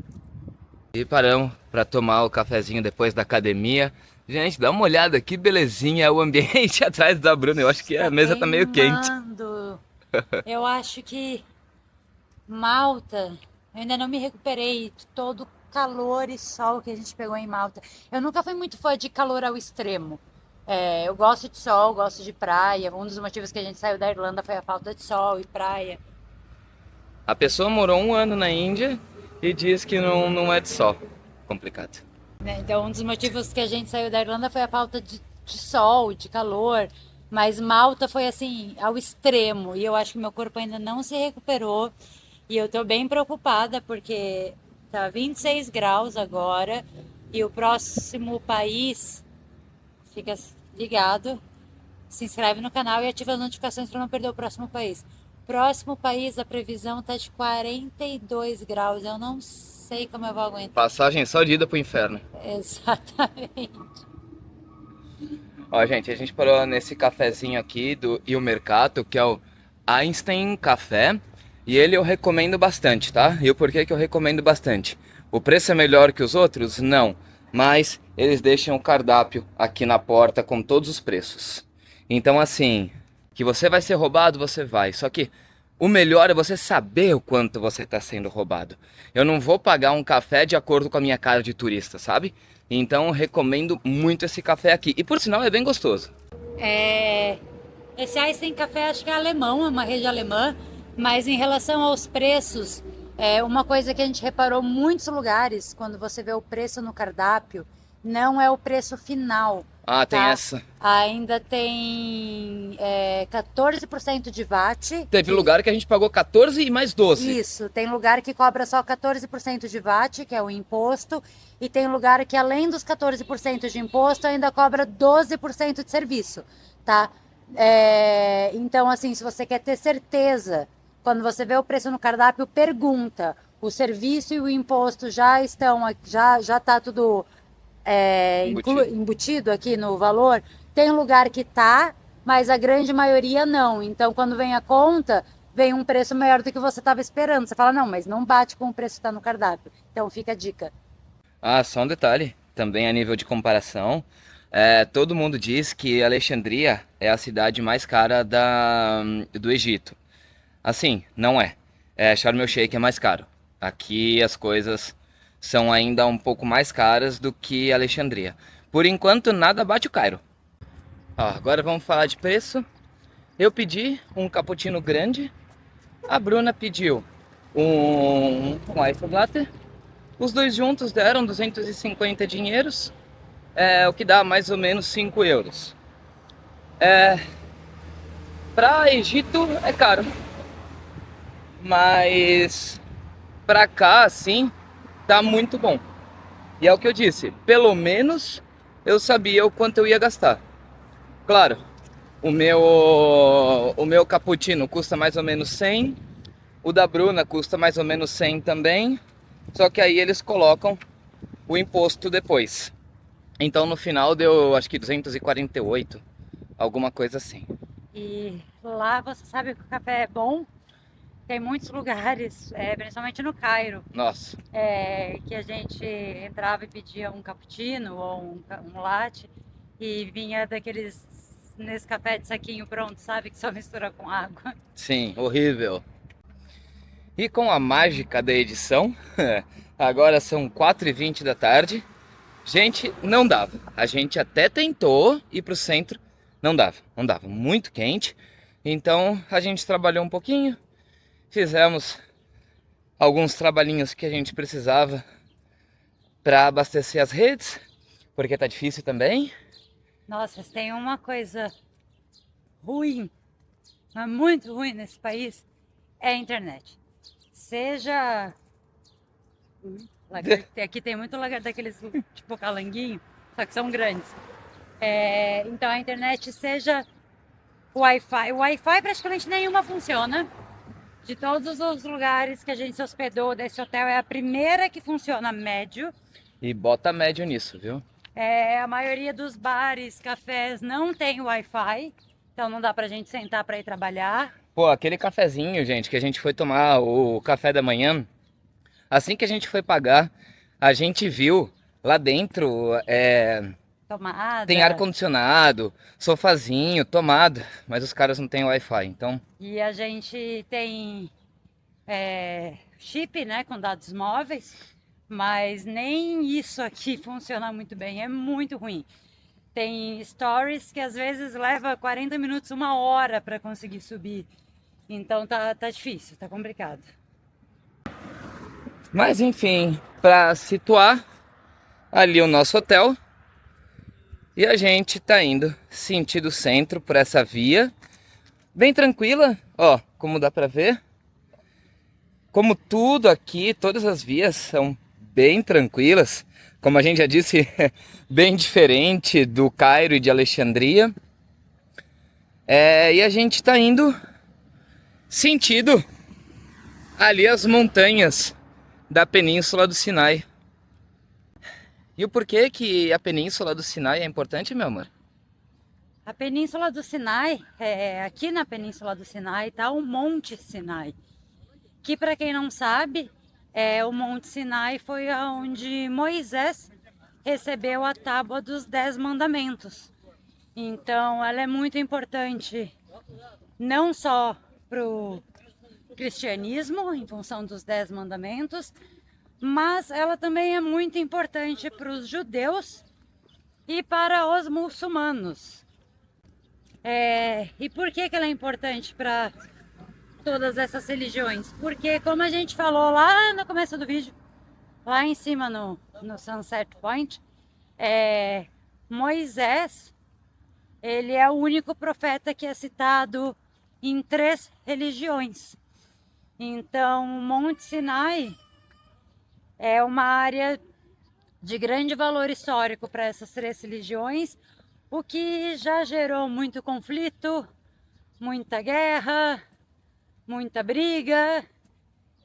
S2: E paramos para tomar o cafezinho depois da academia. Gente, dá uma olhada, que belezinha o ambiente atrás da Bruna. Eu acho que a mesa tá meio quente.
S1: Queimando. Eu acho que Malta, eu ainda não me recuperei de todo o calor e sol que a gente pegou em Malta. Eu nunca fui muito fã de calor ao extremo. Eu gosto de sol, gosto de praia. Um dos motivos que a gente saiu da Irlanda foi a falta de sol e praia.
S2: A pessoa morou 1 ano na Índia e diz que não é de sol. Complicado.
S1: Então, um dos motivos que a gente saiu da Irlanda foi a falta de sol, de calor. Mas Malta foi assim, ao extremo. E eu acho que meu corpo ainda não se recuperou. E eu tô bem preocupada porque tá 26 graus agora. E o próximo país, fica ligado, se inscreve no canal e ativa as notificações para não perder o próximo país. Próximo país, a previsão tá de 42 graus. Eu não sei como eu vou aguentar.
S2: Passagem só de ida pro inferno.
S1: Exatamente.
S2: Ó, gente, a gente parou nesse cafezinho aqui do Il Mercato, que é o Einstein Café. E ele eu recomendo bastante, tá? E o porquê que eu recomendo bastante? O preço é melhor que os outros? Não. Mas eles deixam o cardápio aqui na porta com todos os preços. Então assim, que você vai ser roubado, você vai. Só que o melhor é você saber o quanto você está sendo roubado. Eu não vou pagar um café de acordo com a minha cara de turista, sabe? Então eu recomendo muito esse café aqui. E por sinal é bem gostoso.
S1: É, esse Ice Café acho que é alemão, é uma rede alemã, mas em relação aos preços, uma coisa que a gente reparou em muitos lugares, quando você vê o preço no cardápio, não é o preço final,
S2: Ah, tem
S1: tá?
S2: essa.
S1: Ainda tem 14% de VAT.
S2: Teve lugar que a gente pagou 14 e mais 12.
S1: Isso, tem lugar que cobra só 14% de VAT, que é o imposto, e tem lugar que além dos 14% de imposto ainda cobra 12% de serviço, tá? Então, assim, se você quer ter certeza, quando você vê o preço no cardápio, pergunta. O serviço e o imposto já estão, já tá tudo embutido aqui no valor. Tem lugar que tá, mas a grande maioria não. Então, quando vem a conta, vem um preço maior do que você estava esperando. Você fala, não, mas não bate com o preço que está no cardápio. Então, fica a dica.
S2: Ah, só um detalhe, também a nível de comparação, todo mundo diz que Alexandria é a cidade mais cara do Egito. Assim, não é. Sharm el Sheikh é mais caro. Aqui as coisas são ainda um pouco mais caras do que Alexandria. Por enquanto, nada bate o Cairo. Ó, agora vamos falar de preço. Eu pedi um cappuccino grande, a Bruna pediu um Ice Latte. Os dois juntos deram 250 dinheiros, o que dá mais ou menos 5 euros. Para Egito é caro, mas pra cá, assim, tá muito bom. E é o que eu disse, pelo menos eu sabia o quanto eu ia gastar. Claro, o meu cappuccino custa mais ou menos 100, o da Bruna custa mais ou menos 100 também, só que aí eles colocam o imposto depois. Então no final deu acho que 248, alguma coisa assim.
S1: E lá você sabe que o café é bom. Tem muitos lugares, principalmente no Cairo,
S2: Nossa,
S1: que a gente entrava e pedia um cappuccino ou um latte e vinha daqueles nesse café de saquinho pronto, sabe? Que só mistura com água.
S2: sim, horrível. E com a mágica da edição, agora são 4h20 da tarde. Gente, não dava. A gente até tentou ir pro centro, não dava, não dava. Muito quente. Então a gente trabalhou um pouquinho, fizemos alguns trabalhinhos que a gente precisava para abastecer as redes, porque tá difícil também.
S1: Nossa, tem uma coisa ruim, mas muito ruim nesse país, é a internet. Seja aqui tem muito lagarto daqueles tipo calanguinho, só que são grandes. Então a internet seja Wi-Fi. O Wi-Fi praticamente nenhuma funciona. De todos os lugares que a gente se hospedou desse hotel, é a primeira que funciona médio.
S2: E bota médio nisso, viu?
S1: A maioria dos bares, cafés não tem Wi-Fi, então não dá pra gente sentar pra ir trabalhar.
S2: Pô, aquele cafezinho, gente, que a gente foi tomar o café da manhã, assim que a gente foi pagar, a gente viu lá dentro,
S1: Tomada.
S2: tem ar-condicionado, sofazinho, tomada, mas os caras não têm Wi-Fi, então...
S1: E a gente tem chip, né, com dados móveis, mas nem isso aqui funciona muito bem, é muito ruim. Tem stories que às vezes leva 40 minutos, 1 hora para conseguir subir. Então tá difícil, tá complicado.
S2: Mas enfim, para situar ali o nosso hotel, e a gente tá indo sentido centro por essa via, bem tranquila, ó, como dá pra ver. Como tudo aqui, todas as vias são bem tranquilas, como a gente já disse, bem diferente do Cairo e de Alexandria. E a gente tá indo sentido ali as montanhas da Península do Sinai. E o porquê que a Península do Sinai é importante, meu amor?
S1: A Península do Sinai, aqui na Península do Sinai está o Monte Sinai, que para quem não sabe, o Monte Sinai foi onde Moisés recebeu a Tábua dos 10 Mandamentos. Então, ela é muito importante não só para o cristianismo, em função dos 10 mandamentos, mas ela também é muito importante para os judeus e para os muçulmanos. E por que ela é importante para todas essas religiões? Porque, como a gente falou lá no começo do vídeo, lá em cima no Sunset Point, Moisés, ele é o único profeta que é citado em 3 religiões. Então, o Monte Sinai é uma área de grande valor histórico para essas 3 religiões, o que já gerou muito conflito, muita guerra, muita briga,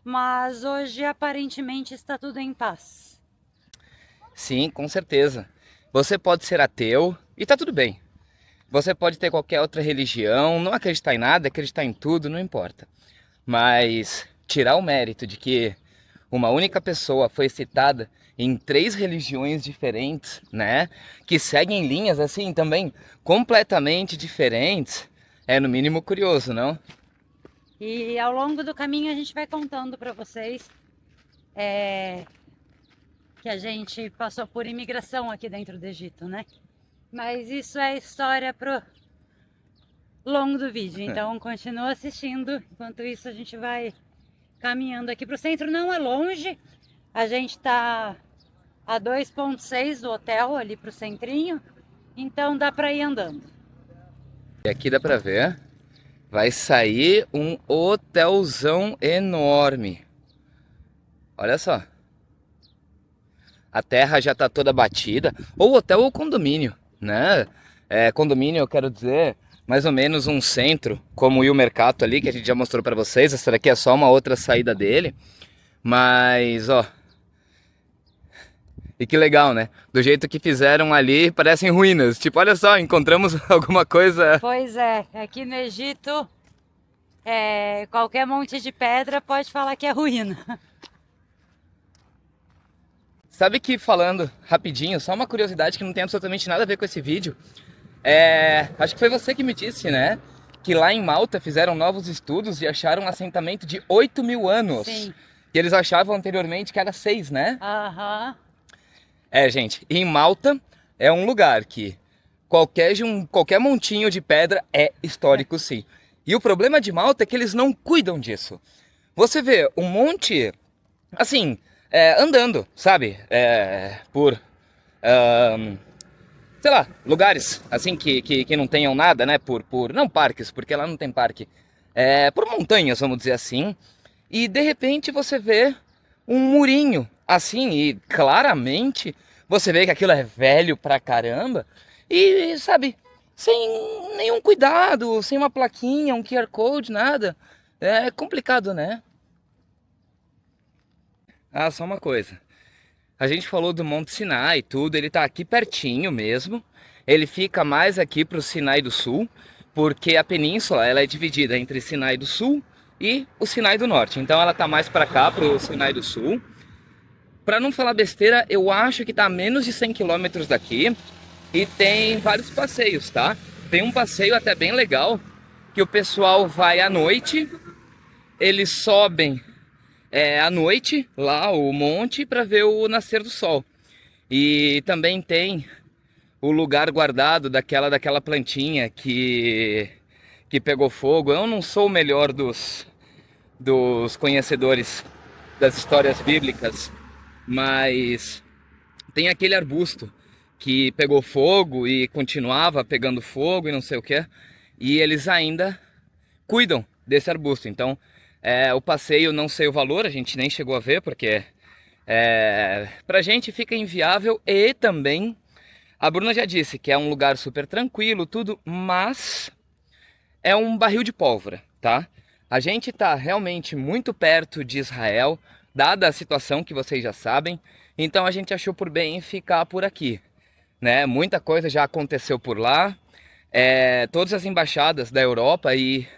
S1: mas hoje aparentemente está tudo em paz.
S2: Sim, com certeza. Você pode ser ateu e tá tudo bem. Você pode ter qualquer outra religião, não acreditar em nada, acreditar em tudo, não importa. Mas tirar o mérito de que uma única pessoa foi citada em 3 religiões diferentes, né? Que seguem linhas assim também completamente diferentes, é no mínimo curioso, não?
S1: E ao longo do caminho a gente vai contando para vocês que a gente passou por imigração aqui dentro do Egito, né? Mas isso é história pro longo do vídeo, então continua assistindo. Enquanto isso a gente vai caminhando aqui pro centro. Não é longe, a gente tá a 2,6 do hotel ali pro centrinho, então dá para ir andando.
S2: E aqui dá pra ver, vai sair um hotelzão enorme. Olha só. A terra já tá toda batida, ou hotel ou condomínio, né? Condomínio eu quero dizer, mais ou menos um centro, como o Mercato ali, que a gente já mostrou pra vocês. Essa daqui é só uma outra saída dele. Mas, ó, e que legal, né? Do jeito que fizeram ali, parecem ruínas. Tipo, olha só, encontramos alguma coisa...
S1: Pois é, aqui no Egito, qualquer monte de pedra pode falar que é ruína.
S2: Sabe que, falando rapidinho, só uma curiosidade que não tem absolutamente nada a ver com esse vídeo. Acho que foi você que me disse, né? Que lá em Malta fizeram novos estudos e acharam um assentamento de 8.000 anos.
S1: Sim.
S2: E eles achavam anteriormente que era 6, né?
S1: Aham.
S2: Gente, em Malta é um lugar que qualquer montinho de pedra é histórico, sim. E o problema de Malta é que eles não cuidam disso. Você vê um monte, assim, andando, sabe? Por, sei lá, lugares assim que não tenham nada, né? Não parques, porque lá não tem parque. Por montanhas, vamos dizer assim. E de repente você vê um murinho assim, e claramente você vê que aquilo é velho pra caramba. E, sabe, sem nenhum cuidado, sem uma plaquinha, um QR Code, nada. É complicado, né? Ah, só uma coisa. A gente falou do Monte Sinai e tudo, ele tá aqui pertinho mesmo. Ele fica mais aqui pro Sinai do Sul, porque a península ela é dividida entre Sinai do Sul e o Sinai do Norte. Então ela tá mais pra cá, pro Sinai do Sul. Pra não falar besteira, eu acho que tá a menos de 100 km daqui. E tem vários passeios, tá? Tem um passeio até bem legal, que o pessoal vai à noite, eles sobem à noite lá o monte para ver o nascer do sol. E também tem o lugar guardado daquela plantinha que pegou fogo. Eu não sou o melhor dos conhecedores das histórias bíblicas, mas tem aquele arbusto que pegou fogo e continuava pegando fogo e não sei o que, e eles ainda cuidam desse arbusto. Então o passeio, não sei o valor, a gente nem chegou a ver, porque pra gente fica inviável. E também a Bruna já disse que é um lugar super tranquilo, tudo, mas é um barril de pólvora, tá? A gente tá realmente muito perto de Israel, dada a situação que vocês já sabem, então a gente achou por bem ficar por aqui, né? Muita coisa já aconteceu por lá, todas as embaixadas da Europa e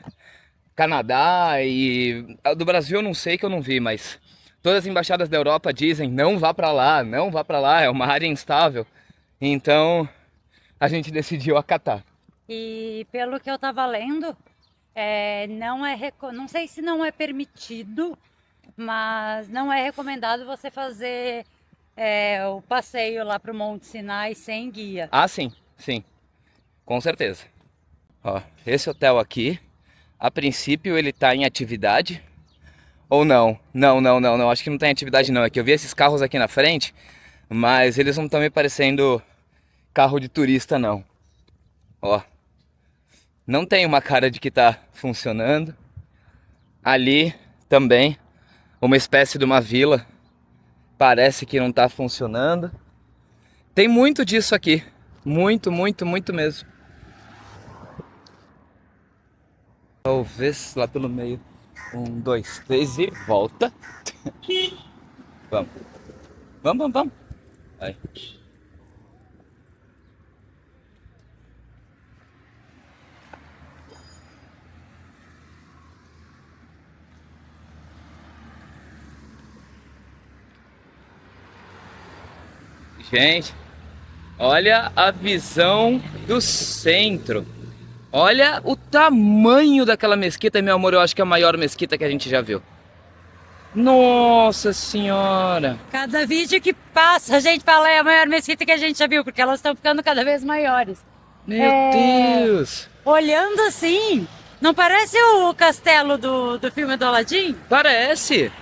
S2: Canadá e do Brasil eu não sei, que eu não vi, mas todas as embaixadas da Europa dizem: não vá pra lá, não vá pra lá, é uma área instável. Então a gente decidiu acatar.
S1: E pelo que eu tava lendo, não sei se não é permitido, mas não é recomendado você fazer o passeio lá pro Monte Sinai sem guia.
S2: Ah, sim, sim, com certeza. Ó, esse hotel aqui, a princípio ele tá em atividade. Ou não? Não. Acho que não tem atividade não. É que eu vi esses carros aqui na frente, mas eles não estão me parecendo carro de turista não. Ó, não tem uma cara de que tá funcionando. Ali também, uma espécie de uma vila. Parece que não tá funcionando. Tem muito disso aqui. Muito mesmo. Talvez lá pelo meio. 1, 2, 3 e volta. Vamos. Vai. Gente, olha a visão do centro. Olha o tamanho daquela mesquita, meu amor, eu acho que é a maior mesquita que a gente já viu. Nossa senhora!
S1: Cada vídeo que passa, a gente fala é a maior mesquita que a gente já viu, porque elas estão ficando cada vez maiores.
S2: Meu Deus!
S1: Olhando assim, não parece o castelo do filme do Aladdin?
S2: Parece!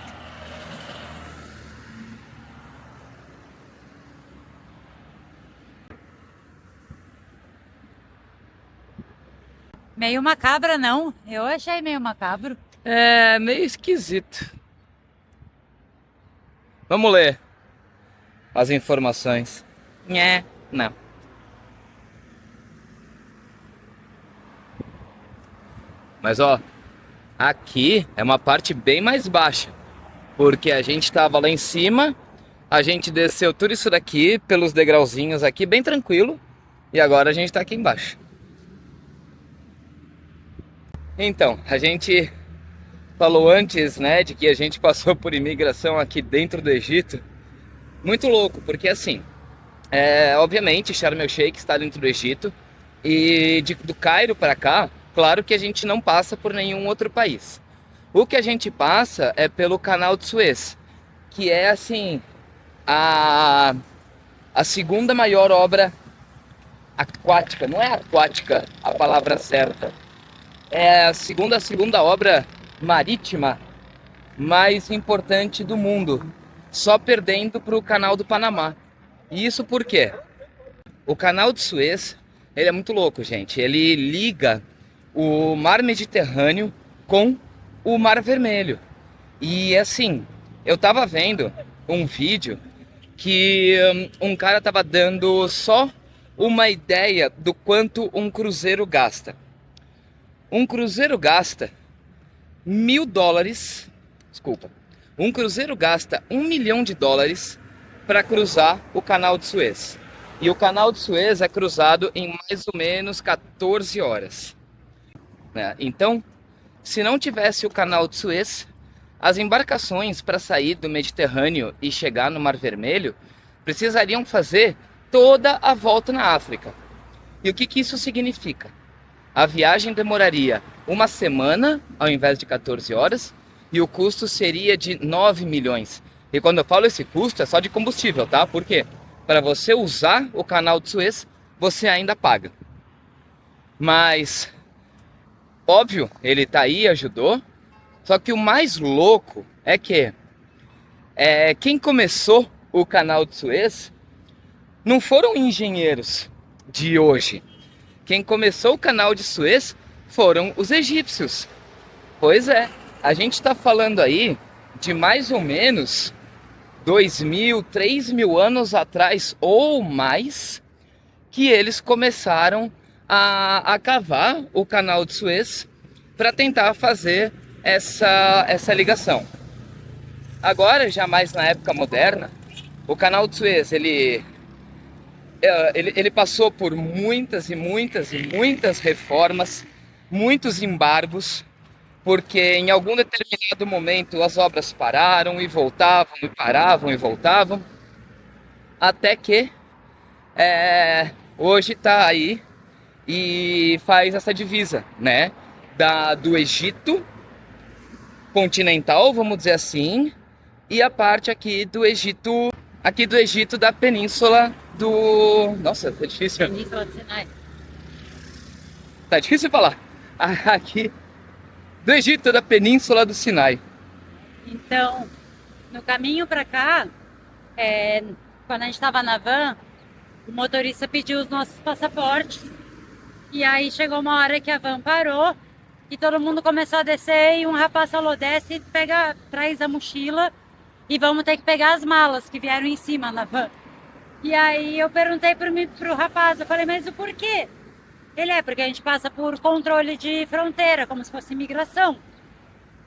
S1: Meio macabra, não? Eu achei meio macabro.
S2: É meio esquisito. Vamos ler as informações. Não. Mas ó, aqui é uma parte bem mais baixa, porque a gente tava lá em cima, a gente desceu tudo isso daqui pelos degrauzinhos aqui, bem tranquilo, e agora a gente tá aqui embaixo. Então, a gente falou antes, né, de que a gente passou por imigração aqui dentro do Egito. Muito louco, porque assim, obviamente Sharm el-Sheikh está dentro do Egito, e do Cairo para cá, claro que a gente não passa por nenhum outro país. O que a gente passa é pelo Canal de Suez, que é assim a segunda maior obra aquática, não é aquática a palavra certa, é a segunda obra marítima mais importante do mundo, só perdendo para o Canal do Panamá. E isso por quê? O Canal de Suez, ele é muito louco, gente. Ele liga o Mar Mediterrâneo com o Mar Vermelho. E assim, eu tava vendo um vídeo que um cara tava dando só uma ideia do quanto um cruzeiro gasta. Um cruzeiro gasta $1.000, desculpa. Um cruzeiro gasta $1 milhão para cruzar o Canal de Suez. E o Canal de Suez é cruzado em mais ou menos 14 horas. Então, se não tivesse o Canal de Suez, as embarcações para sair do Mediterrâneo e chegar no Mar Vermelho precisariam fazer toda a volta na África. E o que isso significa? A viagem demoraria uma semana ao invés de 14 horas e o custo seria de 9 milhões. E quando eu falo esse custo é só de combustível, tá? Por quê? Para você usar o Canal de Suez, você ainda paga. Mas, óbvio, ele tá aí, ajudou. Só que o mais louco é que quem começou o Canal de Suez não foram engenheiros de hoje. Quem começou o Canal de Suez foram os egípcios. Pois é, a gente está falando aí de mais ou menos 2.000, 3.000 anos atrás ou mais, que eles começaram a cavar o Canal de Suez para tentar fazer essa ligação. Agora, já mais na época moderna, o Canal de Suez ele passou por muitas reformas, muitos embargos, porque em algum determinado momento as obras pararam e voltavam, e paravam e voltavam, até que hoje tá aí e faz essa divisa, né? Do Egito continental, vamos dizer assim, e a parte aqui do Egito da península do... Nossa, tá difícil.
S1: Península do Sinai.
S2: Tá difícil falar. Aqui do Egito da península do Sinai.
S1: Então, no caminho para cá, quando a gente estava na van, o motorista pediu os nossos passaportes. E aí chegou uma hora que a van parou e todo mundo começou a descer e um rapaz falou, desce, traz a mochila e vamos ter que pegar as malas que vieram em cima na van. E aí eu perguntei pro rapaz, eu falei, mas o porquê? Porque a gente passa por controle de fronteira, como se fosse imigração.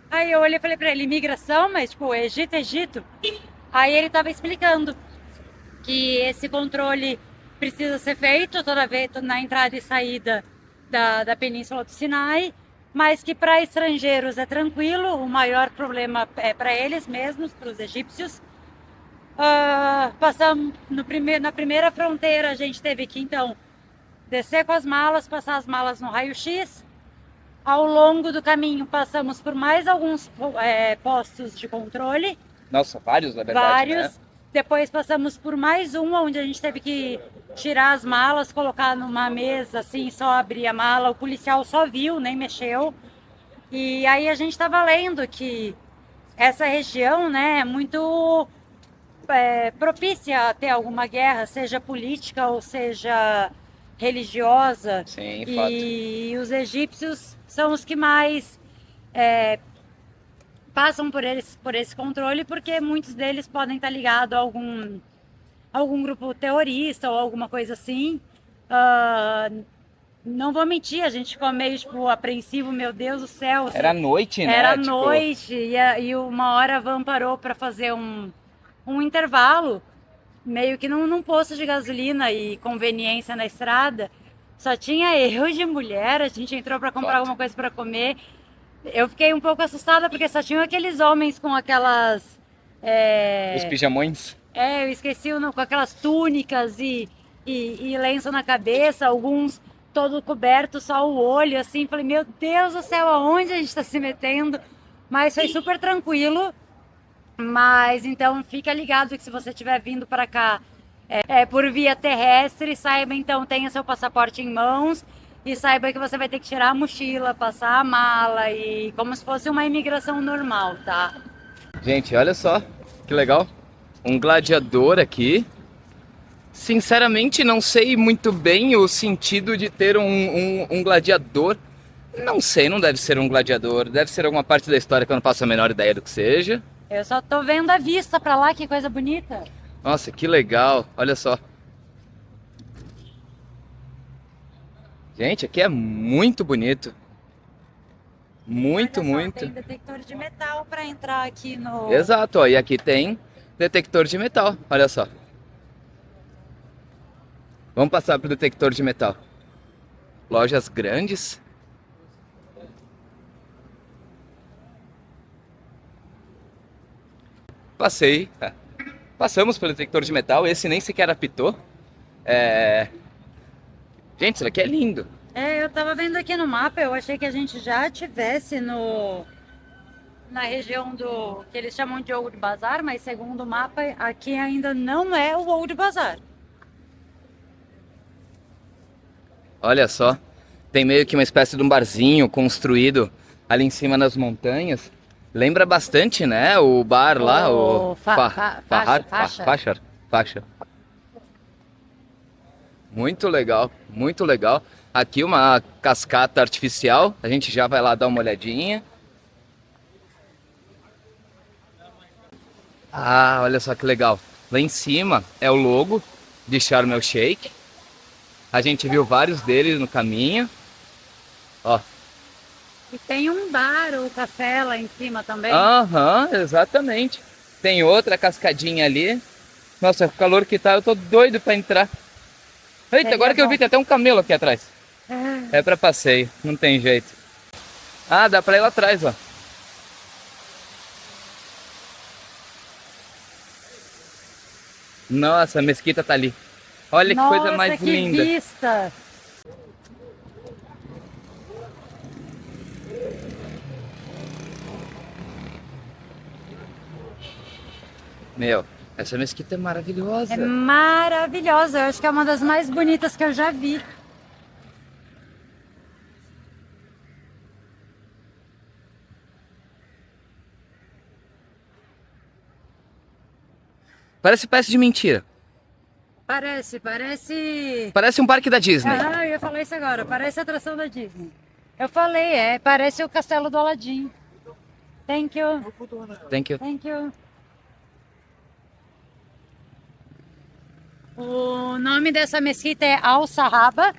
S1: Aí eu olhei e falei pra ele, imigração? Mas tipo, Egito? Aí ele tava explicando que esse controle precisa ser feito toda vez na entrada e saída da Península do Sinai, mas que para estrangeiros é tranquilo, o maior problema é para eles mesmos, para os egípcios. Passamos na primeira fronteira, a gente teve que então descer com as malas, passar as malas no raio-x. Ao longo do caminho passamos por mais alguns postos de controle.
S2: Nossa, vários na verdade,
S1: vários.
S2: Né?
S1: Depois passamos por mais um, onde a gente teve que tirar as malas, colocar numa mesa, assim, só abrir a mala. O policial só viu, nem mexeu. E aí a gente estava lendo que essa região, né, é muito propícia a ter alguma guerra, seja política ou seja religiosa.
S2: Sim,
S1: e os egípcios são os que mais passam por esse controle, porque muitos deles podem estar ligados a algum grupo terrorista ou alguma coisa assim. Não vou mentir, a gente ficou meio tipo, apreensivo, meu Deus do céu.
S2: Era noite, né?
S1: Era noite, e uma hora a van parou para fazer um intervalo, meio que num posto de gasolina e conveniência na estrada. Só tinha eu de mulher, a gente entrou para comprar alguma coisa para comer. Eu fiquei um pouco assustada porque só tinham aqueles homens com aquelas...
S2: Os pijamões?
S1: Eu esqueci o nome, com aquelas túnicas e lenço na cabeça, alguns todo coberto, só o olho, assim. Falei, meu Deus do céu, aonde a gente está se metendo? Mas foi super tranquilo. Mas então fica ligado que se você estiver vindo para cá por via terrestre, saiba então, tenha seu passaporte em mãos. E saiba que você vai ter que tirar a mochila, passar a mala e como se fosse uma imigração normal, tá?
S2: Gente, olha só, que legal. Um gladiador aqui. Sinceramente, não sei muito bem o sentido de ter um gladiador. Não sei, não deve ser um gladiador. Deve ser alguma parte da história que eu não faço a menor ideia do que seja.
S1: Eu só tô vendo a vista pra lá, que coisa bonita.
S2: Nossa, que legal, olha só. Gente, aqui é muito bonito. Muito,
S1: Olha só,
S2: muito.
S1: tem detector de metal para entrar aqui no...
S2: Exato, ó, e aqui tem detector de metal, olha só. Vamos passar pro detector de metal. Lojas grandes. Passei. Passamos pelo detector de metal, esse nem sequer apitou. Gente, isso daqui é lindo.
S1: Eu tava vendo aqui no mapa, eu achei que a gente já tivesse na região do que eles chamam de Old Bazaar, mas segundo o mapa, aqui ainda não é o Old Bazaar.
S2: Olha só, tem meio que uma espécie de um barzinho construído ali em cima nas montanhas. Lembra bastante, né, o bar lá, o Fachar. Muito legal, muito legal. Aqui uma cascata artificial, a gente já vai lá dar uma olhadinha. Ah, olha só que legal. Lá em cima é o logo de Sharm el Sheikh. A gente viu vários deles no caminho. Ó.
S1: E tem um bar ou café lá em cima também.
S2: Aham, exatamente. Tem outra cascadinha ali. Nossa, o calor que tá, eu tô doido pra entrar. Eita, agora que eu vi, tem até um camelo aqui atrás. É pra passeio, não tem jeito. Ah, dá pra ir lá atrás, ó. Nossa, a mesquita tá ali. Olha que coisa
S1: Nossa,
S2: mais
S1: que
S2: linda.
S1: vista!
S2: Meu, essa mesquita é
S1: É
S2: maravilhosa.
S1: maravilhosa, eu acho que é uma das mais bonitas que eu já vi.
S2: Parece peça de mentira.
S1: Parece.
S2: Parece um parque da Disney.
S1: Ah, eu ia falar isso agora, parece a atração da Disney. Eu falei, parece o castelo do Aladdin. Thank you,
S2: Thank you.
S1: thank you. O nome dessa mesquita é Al Sahaba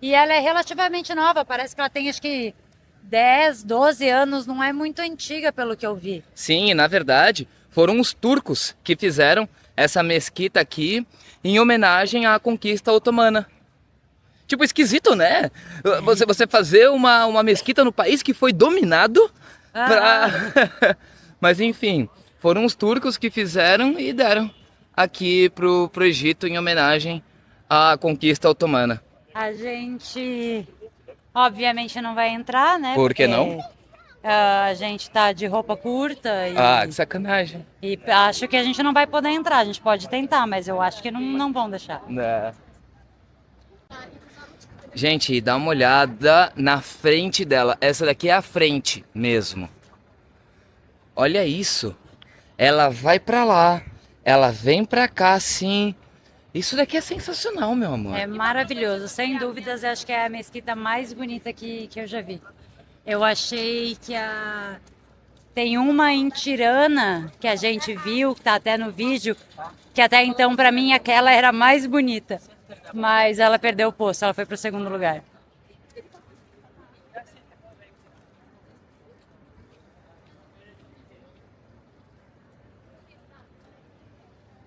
S1: e ela é relativamente nova, parece que ela tem acho que 10, 12 anos, não é muito antiga pelo que eu vi.
S2: Sim, e na verdade, foram os turcos que fizeram essa mesquita aqui em homenagem à conquista otomana. Tipo, esquisito, né? Você fazer uma mesquita no país que foi dominado pra... Mas enfim, foram os turcos que fizeram e deram aqui pro Egito em homenagem à conquista otomana.
S1: A gente obviamente não vai entrar, né?
S2: Por que não?
S1: Porque a gente tá de roupa curta
S2: Ah, que sacanagem.
S1: e acho que a gente não vai poder entrar. A gente pode tentar, mas eu acho que não vão deixar.
S2: Né? Gente, dá uma olhada na frente dela. Essa daqui é a frente mesmo. Olha isso. Ela vai pra lá, ela vem pra cá assim. Isso daqui é sensacional, meu amor.
S1: É maravilhoso, sem dúvidas, eu acho que é a mesquita mais bonita que eu já vi. Eu achei que tem uma em Tirana que a gente viu, que tá até no vídeo, que até então para mim aquela era a mais bonita, mas ela perdeu o posto, ela foi pro segundo lugar.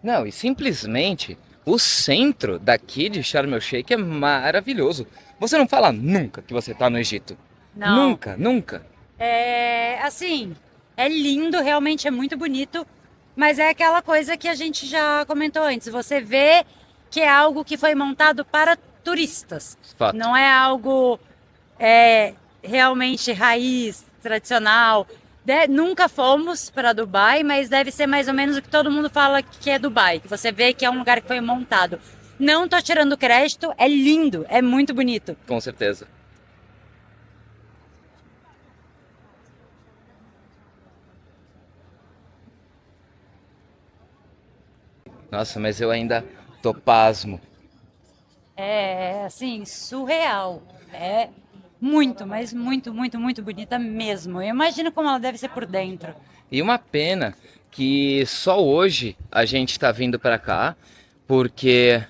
S2: Não, e simplesmente o centro daqui de Sharm el Sheikh é maravilhoso. Você não fala nunca que você tá no Egito.
S1: Não,
S2: Nunca, nunca.
S1: é assim, é lindo, realmente é muito bonito, mas é aquela coisa que a gente já comentou antes. Você vê que é algo que foi montado para turistas,
S2: Fato.
S1: não é algo realmente raiz, tradicional. Nunca fomos para Dubai, mas deve ser mais ou menos o que todo mundo fala que é Dubai, que você vê que é um lugar que foi montado. Não tô tirando crédito, é lindo, é muito bonito.
S2: Com certeza. Nossa, mas eu ainda tô pasmo.
S1: É assim, surreal. É muito, mas muito, muito, muito bonita mesmo. Eu imagino como ela deve ser por dentro.
S2: E uma pena que só hoje a gente tá vindo pra cá, porque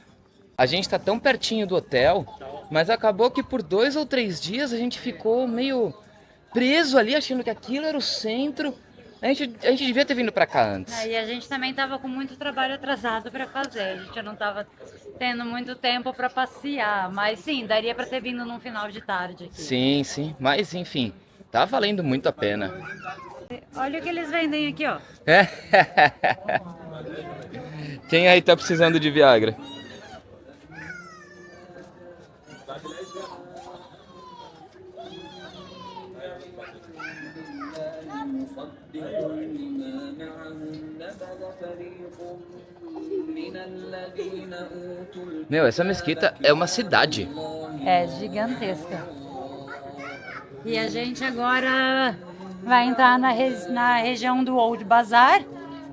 S2: a gente tá tão pertinho do hotel, mas acabou que por 2 ou 3 dias a gente ficou meio preso ali, achando que aquilo era o centro. A gente devia ter vindo pra cá antes.
S1: E a gente também estava com muito trabalho atrasado para fazer. A gente não estava tendo muito tempo para passear, mas sim, daria para ter vindo num final de tarde aqui.
S2: Sim, sim, mas enfim, tá valendo muito a pena.
S1: Olha o que eles vendem aqui, ó.
S2: É. Quem aí tá precisando de Viagra? Meu, essa mesquita é uma cidade.
S1: É gigantesca. E a gente agora vai entrar na região do Old Bazaar,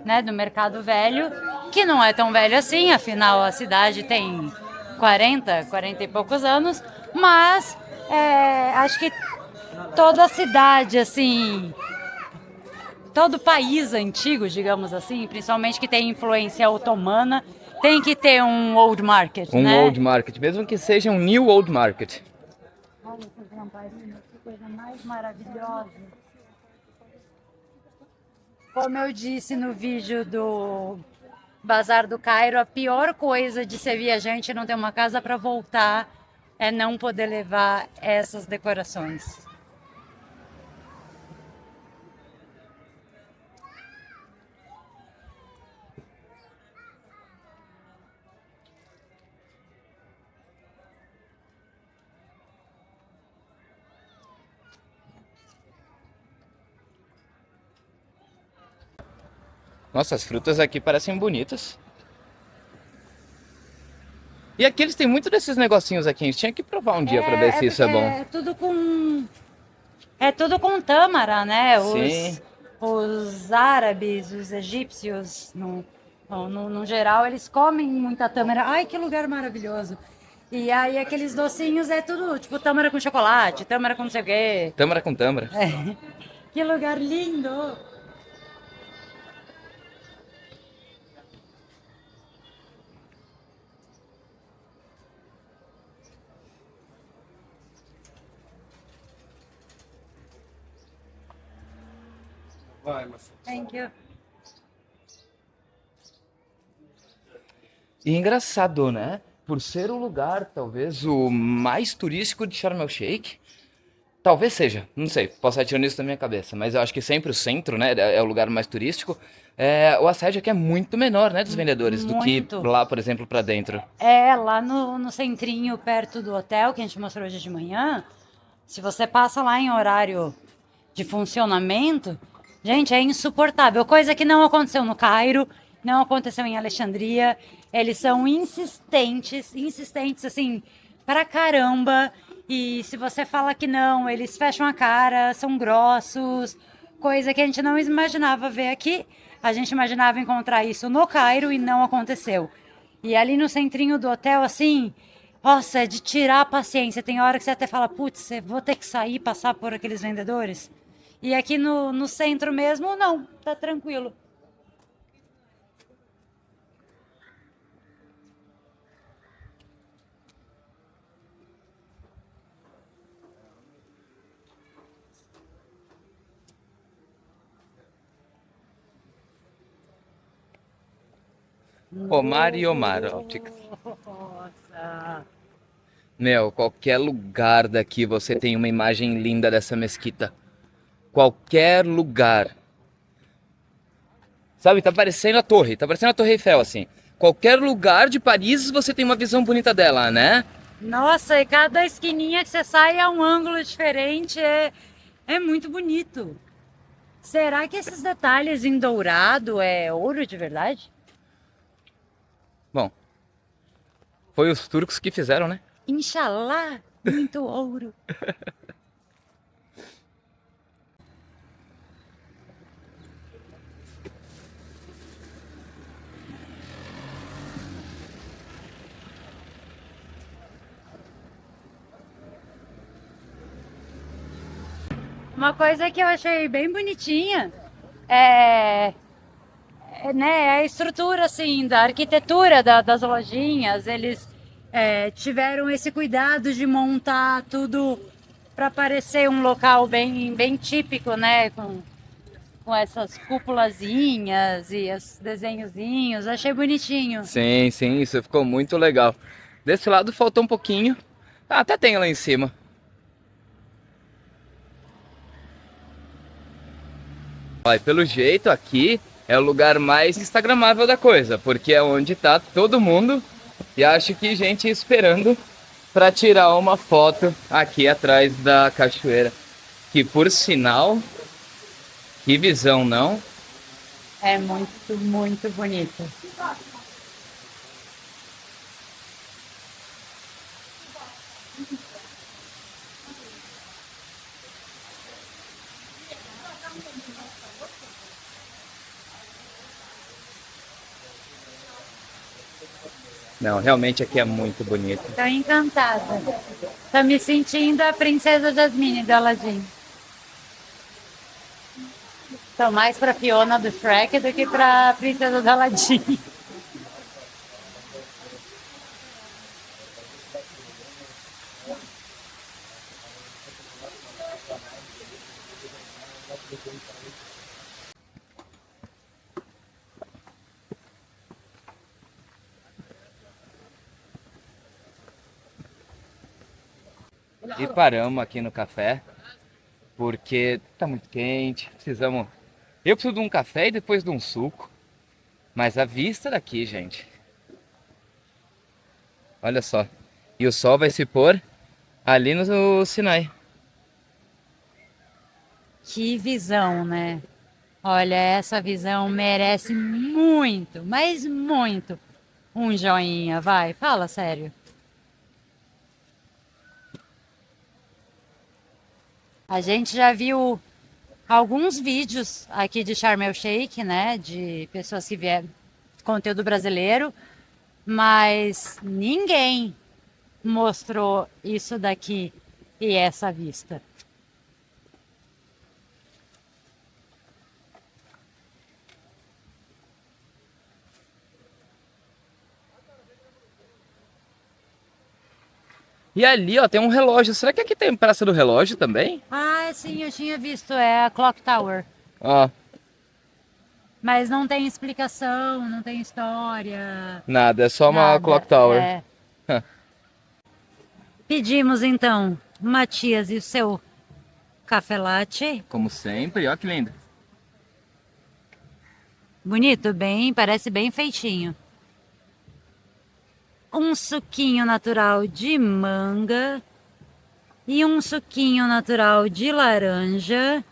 S1: né, do Mercado Velho, que não é tão velho assim, afinal a cidade tem 40 e poucos anos, mas acho que toda a cidade, assim, todo país antigo, digamos assim, principalmente que tem influência otomana, tem que ter um old market,
S2: Um
S1: né?
S2: old market, mesmo que seja um new old market.
S1: Olha essas lamparinas, que coisa mais maravilhosa. Como eu disse no vídeo do Bazar do Cairo, a pior coisa de ser viajante e não ter uma casa para voltar é não poder levar essas decorações.
S2: Nossa, as frutas aqui parecem bonitas. E aqui eles têm muito desses negocinhos aqui. A gente tinha que provar um dia pra ver
S1: É, é
S2: se isso
S1: porque
S2: é bom.
S1: é tudo com tâmara, né?
S2: Sim.
S1: Os árabes, os egípcios, no geral, eles comem muita tâmara. Ai, que lugar maravilhoso! E aí aqueles docinhos é tudo tipo tâmara com chocolate, tâmara com não sei o quê.
S2: Tâmara com tâmara.
S1: É. Que lugar lindo! Thank you.
S2: E engraçado, né? Por ser o lugar, talvez, o mais turístico de Sharm el-Sheikh, talvez seja, não sei, posso estar tirando isso da minha cabeça, mas eu acho que sempre o centro, né, é o lugar mais turístico. O assédio aqui é muito menor, né, dos vendedores, do que
S1: Muito.
S2: lá, por exemplo, pra dentro.
S1: É, lá no centrinho, perto do hotel, que a gente mostrou hoje de manhã, se você passa lá em horário de funcionamento, gente, é insuportável. Coisa que não aconteceu no Cairo, não aconteceu em Alexandria. Eles são insistentes, insistentes assim, pra caramba. E se você fala que não, eles fecham a cara, são grossos, coisa que a gente não imaginava ver aqui. A gente imaginava encontrar isso no Cairo e não aconteceu. E ali no centrinho do hotel, assim, nossa, é de tirar a paciência. Tem hora que você até fala, putz, eu vou ter que sair e passar por aqueles vendedores. E aqui no centro mesmo, não, tá tranquilo.
S2: Omar e Omar Optics.
S1: Nossa.
S2: Meu, qualquer lugar daqui você tem uma imagem linda dessa mesquita. Qualquer lugar. Sabe, tá parecendo a Torre Eiffel, assim. Qualquer lugar de Paris você tem uma visão bonita dela, né?
S1: Nossa, e cada esquininha que você sai é um ângulo diferente, é muito bonito. Será que esses detalhes em dourado é ouro de verdade?
S2: Bom, foi os turcos que fizeram, né?
S1: Inxalá, muito ouro. Uma coisa que eu achei bem bonitinha é, né, a estrutura assim da arquitetura das lojinhas. Eles tiveram esse cuidado de montar tudo para parecer um local bem típico, né, com essas cúpulazinhas e os desenhozinhos. Achei bonitinho.
S2: Sim, sim, isso ficou muito legal. Desse lado faltou um pouquinho. Ah, até tem lá em cima. Olha, pelo jeito aqui é o lugar mais instagramável da coisa, porque é onde tá todo mundo e acho que gente esperando para tirar uma foto aqui atrás da cachoeira. Que por sinal, que visão, não?
S1: É muito, muito bonito.
S2: Não, realmente aqui é muito bonito.
S1: Tô encantada. Tô me sentindo a princesa Jasmine do Aladdin. Tô mais pra Fiona do Shrek do que pra princesa do Aladdin.
S2: E paramos aqui no café, porque tá muito quente, precisamos... Eu preciso de um café e depois de um suco. Mas a vista daqui, gente. Olha só. E o sol vai se pôr ali no Sinai.
S1: Que visão, né? Olha, essa visão merece muito, mas muito um joinha, vai, fala sério. A gente já viu alguns vídeos aqui de Sharm el Sheikh, né, de pessoas que vieram, conteúdo brasileiro, mas ninguém mostrou isso daqui e essa vista.
S2: E ali, ó, tem um relógio. Será que aqui tem Praça do Relógio também?
S1: Ah, sim, eu tinha visto, é a Clock Tower.
S2: Ó,
S1: Mas não tem explicação, não tem história,
S2: nada, é só uma
S1: nada.
S2: Clock Tower.
S1: É. Pedimos então, Matias, e o seu café latte?
S2: Como sempre, ó que lindo.
S1: Bonito, bem, parece bem feitinho. Um suquinho natural de manga e um suquinho natural de laranja.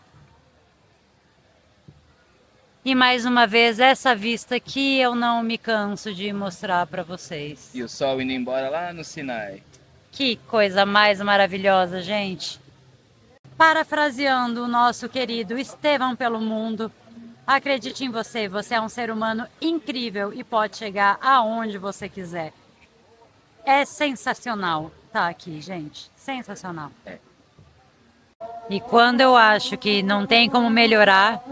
S1: E mais uma vez essa vista que eu não me canso de mostrar para vocês.
S2: E o sol indo embora lá no Sinai.
S1: Que coisa mais maravilhosa, gente. Parafraseando o nosso querido Estevão pelo Mundo, acredite em você, você é um ser humano incrível e pode chegar aonde você quiser. É sensacional tá aqui, gente. Sensacional. E quando eu acho que não tem como melhorar,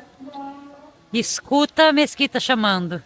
S1: escuta a mesquita chamando.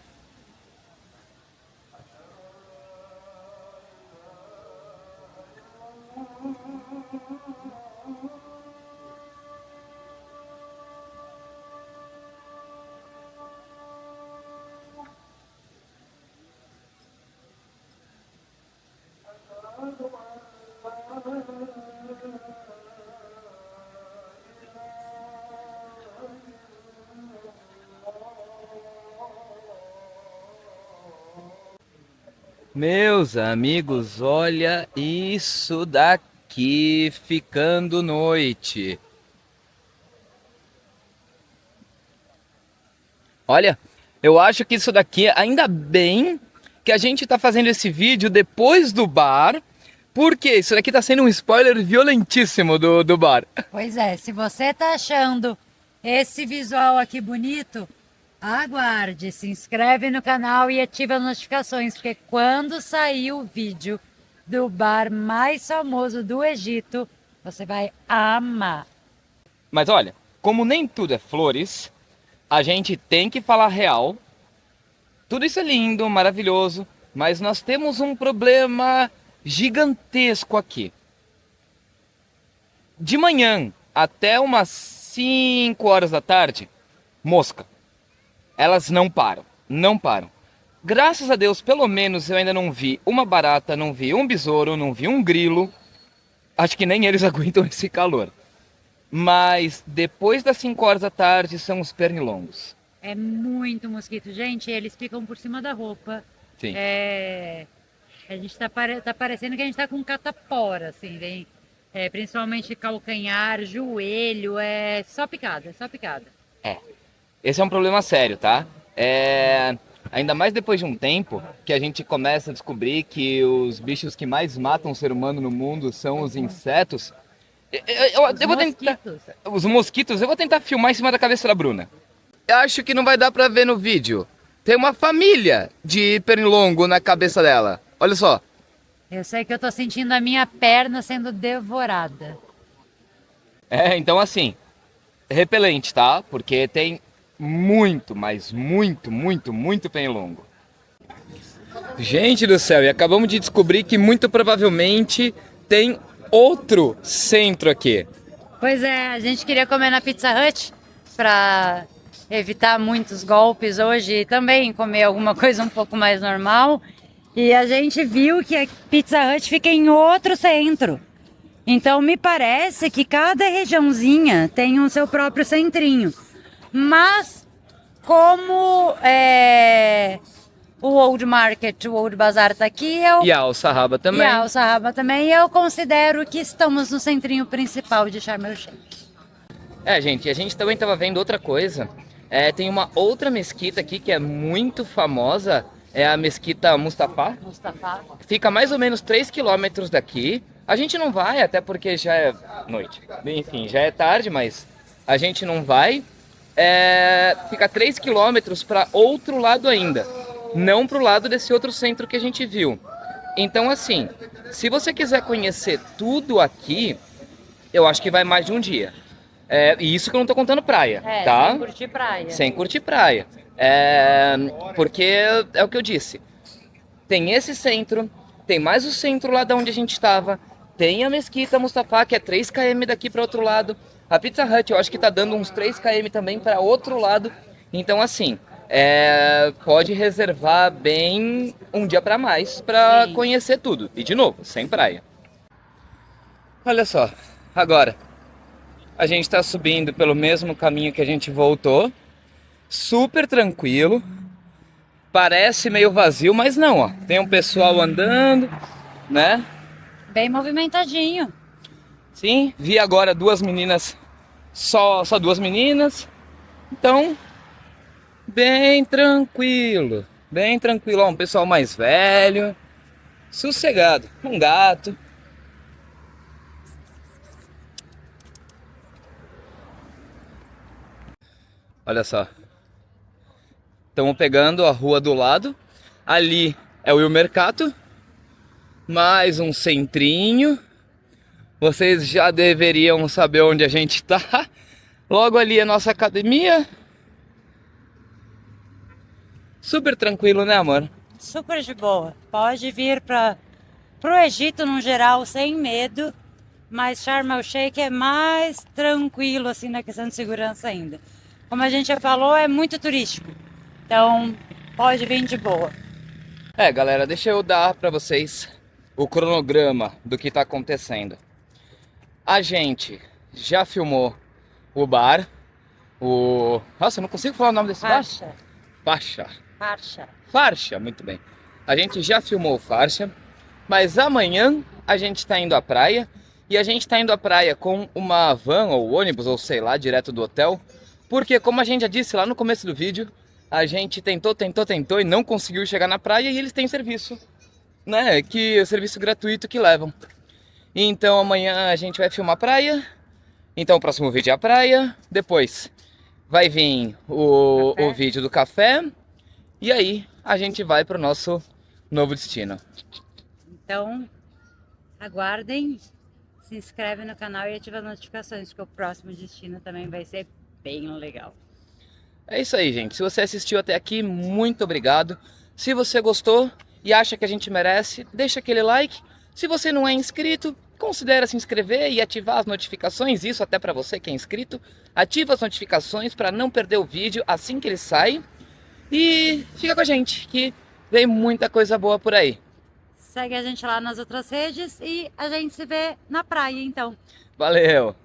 S2: Meus amigos, olha isso daqui ficando noite. Olha, eu acho que isso daqui, ainda bem que a gente tá fazendo esse vídeo depois do bar, porque isso daqui tá sendo um spoiler violentíssimo do bar.
S1: Pois é, se você tá achando esse visual aqui bonito, aguarde, se inscreve no canal e ativa as notificações, porque quando sair o vídeo do bar mais famoso do Egito, você vai amar.
S2: Mas olha, como nem tudo é flores, a gente tem que falar real. Tudo isso é lindo, maravilhoso, mas nós temos um problema gigantesco aqui. De manhã até umas 5 horas da tarde, mosca. Elas não param, não param. Graças a Deus, pelo menos eu ainda não vi uma barata, não vi um besouro, não vi um grilo. Acho que nem eles aguentam esse calor. Mas depois das 5 horas da tarde são os pernilongos.
S1: É muito mosquito, gente, eles ficam por cima da roupa.
S2: Sim.
S1: A gente tá parecendo que a gente tá com catapora, assim, vem, principalmente calcanhar, joelho, é só picada, é só picada.
S2: Esse é um problema sério, tá? Ainda mais depois de um tempo que a gente começa a descobrir que os bichos que mais matam o ser humano no mundo são os insetos. Eu vou tentar. Os mosquitos, eu vou tentar filmar em cima da cabeça da Bruna. Eu acho que não vai dar pra ver no vídeo. Tem uma família de pernilongo na cabeça dela. Olha só.
S1: Eu sei que eu tô sentindo a minha perna sendo devorada.
S2: Então assim, repelente, tá? Porque tem muito, mas muito pernilongo. Gente do céu, e acabamos de descobrir que muito provavelmente tem outro centro aqui.
S1: Pois é, a gente queria comer na Pizza Hut pra evitar muitos golpes hoje e também comer alguma coisa um pouco mais normal. E a gente viu que a Pizza Hut fica em outro centro. Então me parece que cada regiãozinha tem o seu próprio centrinho. Mas como o Old Market, o Old Bazaar tá aqui,
S2: E a Al Sarraba também.
S1: E a Al Sarraba também, eu considero que estamos no centrinho principal de Sharm el Sheikh.
S2: Gente, a gente também estava vendo outra coisa, Tem uma outra mesquita aqui que é muito famosa, é a Mesquita Mustafa.
S1: Mustafa.
S2: Fica mais ou menos 3 quilômetros daqui. A gente não vai, até porque já é noite. Enfim, já é tarde, mas a gente não vai. Fica 3 quilômetros para outro lado ainda. Não para o lado desse outro centro que a gente viu. Então, assim, se você quiser conhecer tudo aqui, eu acho que vai mais de um dia. E isso que eu não tô contando praia, tá?
S1: Sem curtir praia.
S2: Sem curtir praia. Porque é o que eu disse. Tem esse centro, tem mais o centro lá da onde a gente estava, tem a Mesquita Mustafa, que é 3 km daqui para outro lado. A Pizza Hut, eu acho que tá dando uns 3 km também para outro lado. Então, assim, pode reservar bem um dia para mais para conhecer tudo. E de novo, sem praia. Olha só, agora a gente está subindo pelo mesmo caminho que a gente voltou, super tranquilo. Parece meio vazio, mas não, ó. Tem um pessoal andando, né?
S1: Bem movimentadinho.
S2: Sim, vi agora duas meninas, só duas meninas. Então, bem tranquilo, bem tranquilo. Ó, um pessoal mais velho, sossegado, um gato. Olha só. Estamos pegando a rua do lado. Ali é o Mercato. Mais um centrinho. Vocês já deveriam saber onde a gente está. Logo ali é a nossa academia. Super tranquilo, né, amor?
S1: Super de boa. Pode vir pro Egito no geral sem medo. Mas Sharm el-Sheikh é mais tranquilo assim na questão de segurança ainda. Como a gente já falou, é muito turístico. Então, pode vir de boa.
S2: Galera, deixa eu dar pra vocês o cronograma do que tá acontecendo. A gente já filmou o bar, Nossa, eu não consigo falar o nome desse bar. Farsha, muito bem. A gente já filmou o Farsha, mas amanhã a gente tá indo à praia. E a gente tá indo à praia com uma van ou ônibus, ou sei lá, direto do hotel. Porque, como a gente já disse lá no começo do vídeo, a gente tentou e não conseguiu chegar na praia e eles têm serviço, né? Serviço gratuito que levam. Então amanhã a gente vai filmar a praia. Então o próximo vídeo é a praia. Depois vai vir o vídeo do café. E aí a gente vai para o nosso novo destino.
S1: Então, aguardem. Se inscreve no canal e ativa as notificações, porque o próximo destino também vai ser bem legal.
S2: É isso aí, gente. Se você assistiu até aqui, muito obrigado. Se você gostou e acha que a gente merece, deixa aquele like. Se você não é inscrito, considere se inscrever e ativar as notificações. Isso até para você que é inscrito. Ativa as notificações para não perder o vídeo assim que ele sai. E fica com a gente, que vem muita coisa boa por aí.
S1: Segue a gente lá nas outras redes e a gente se vê na praia, então.
S2: Valeu!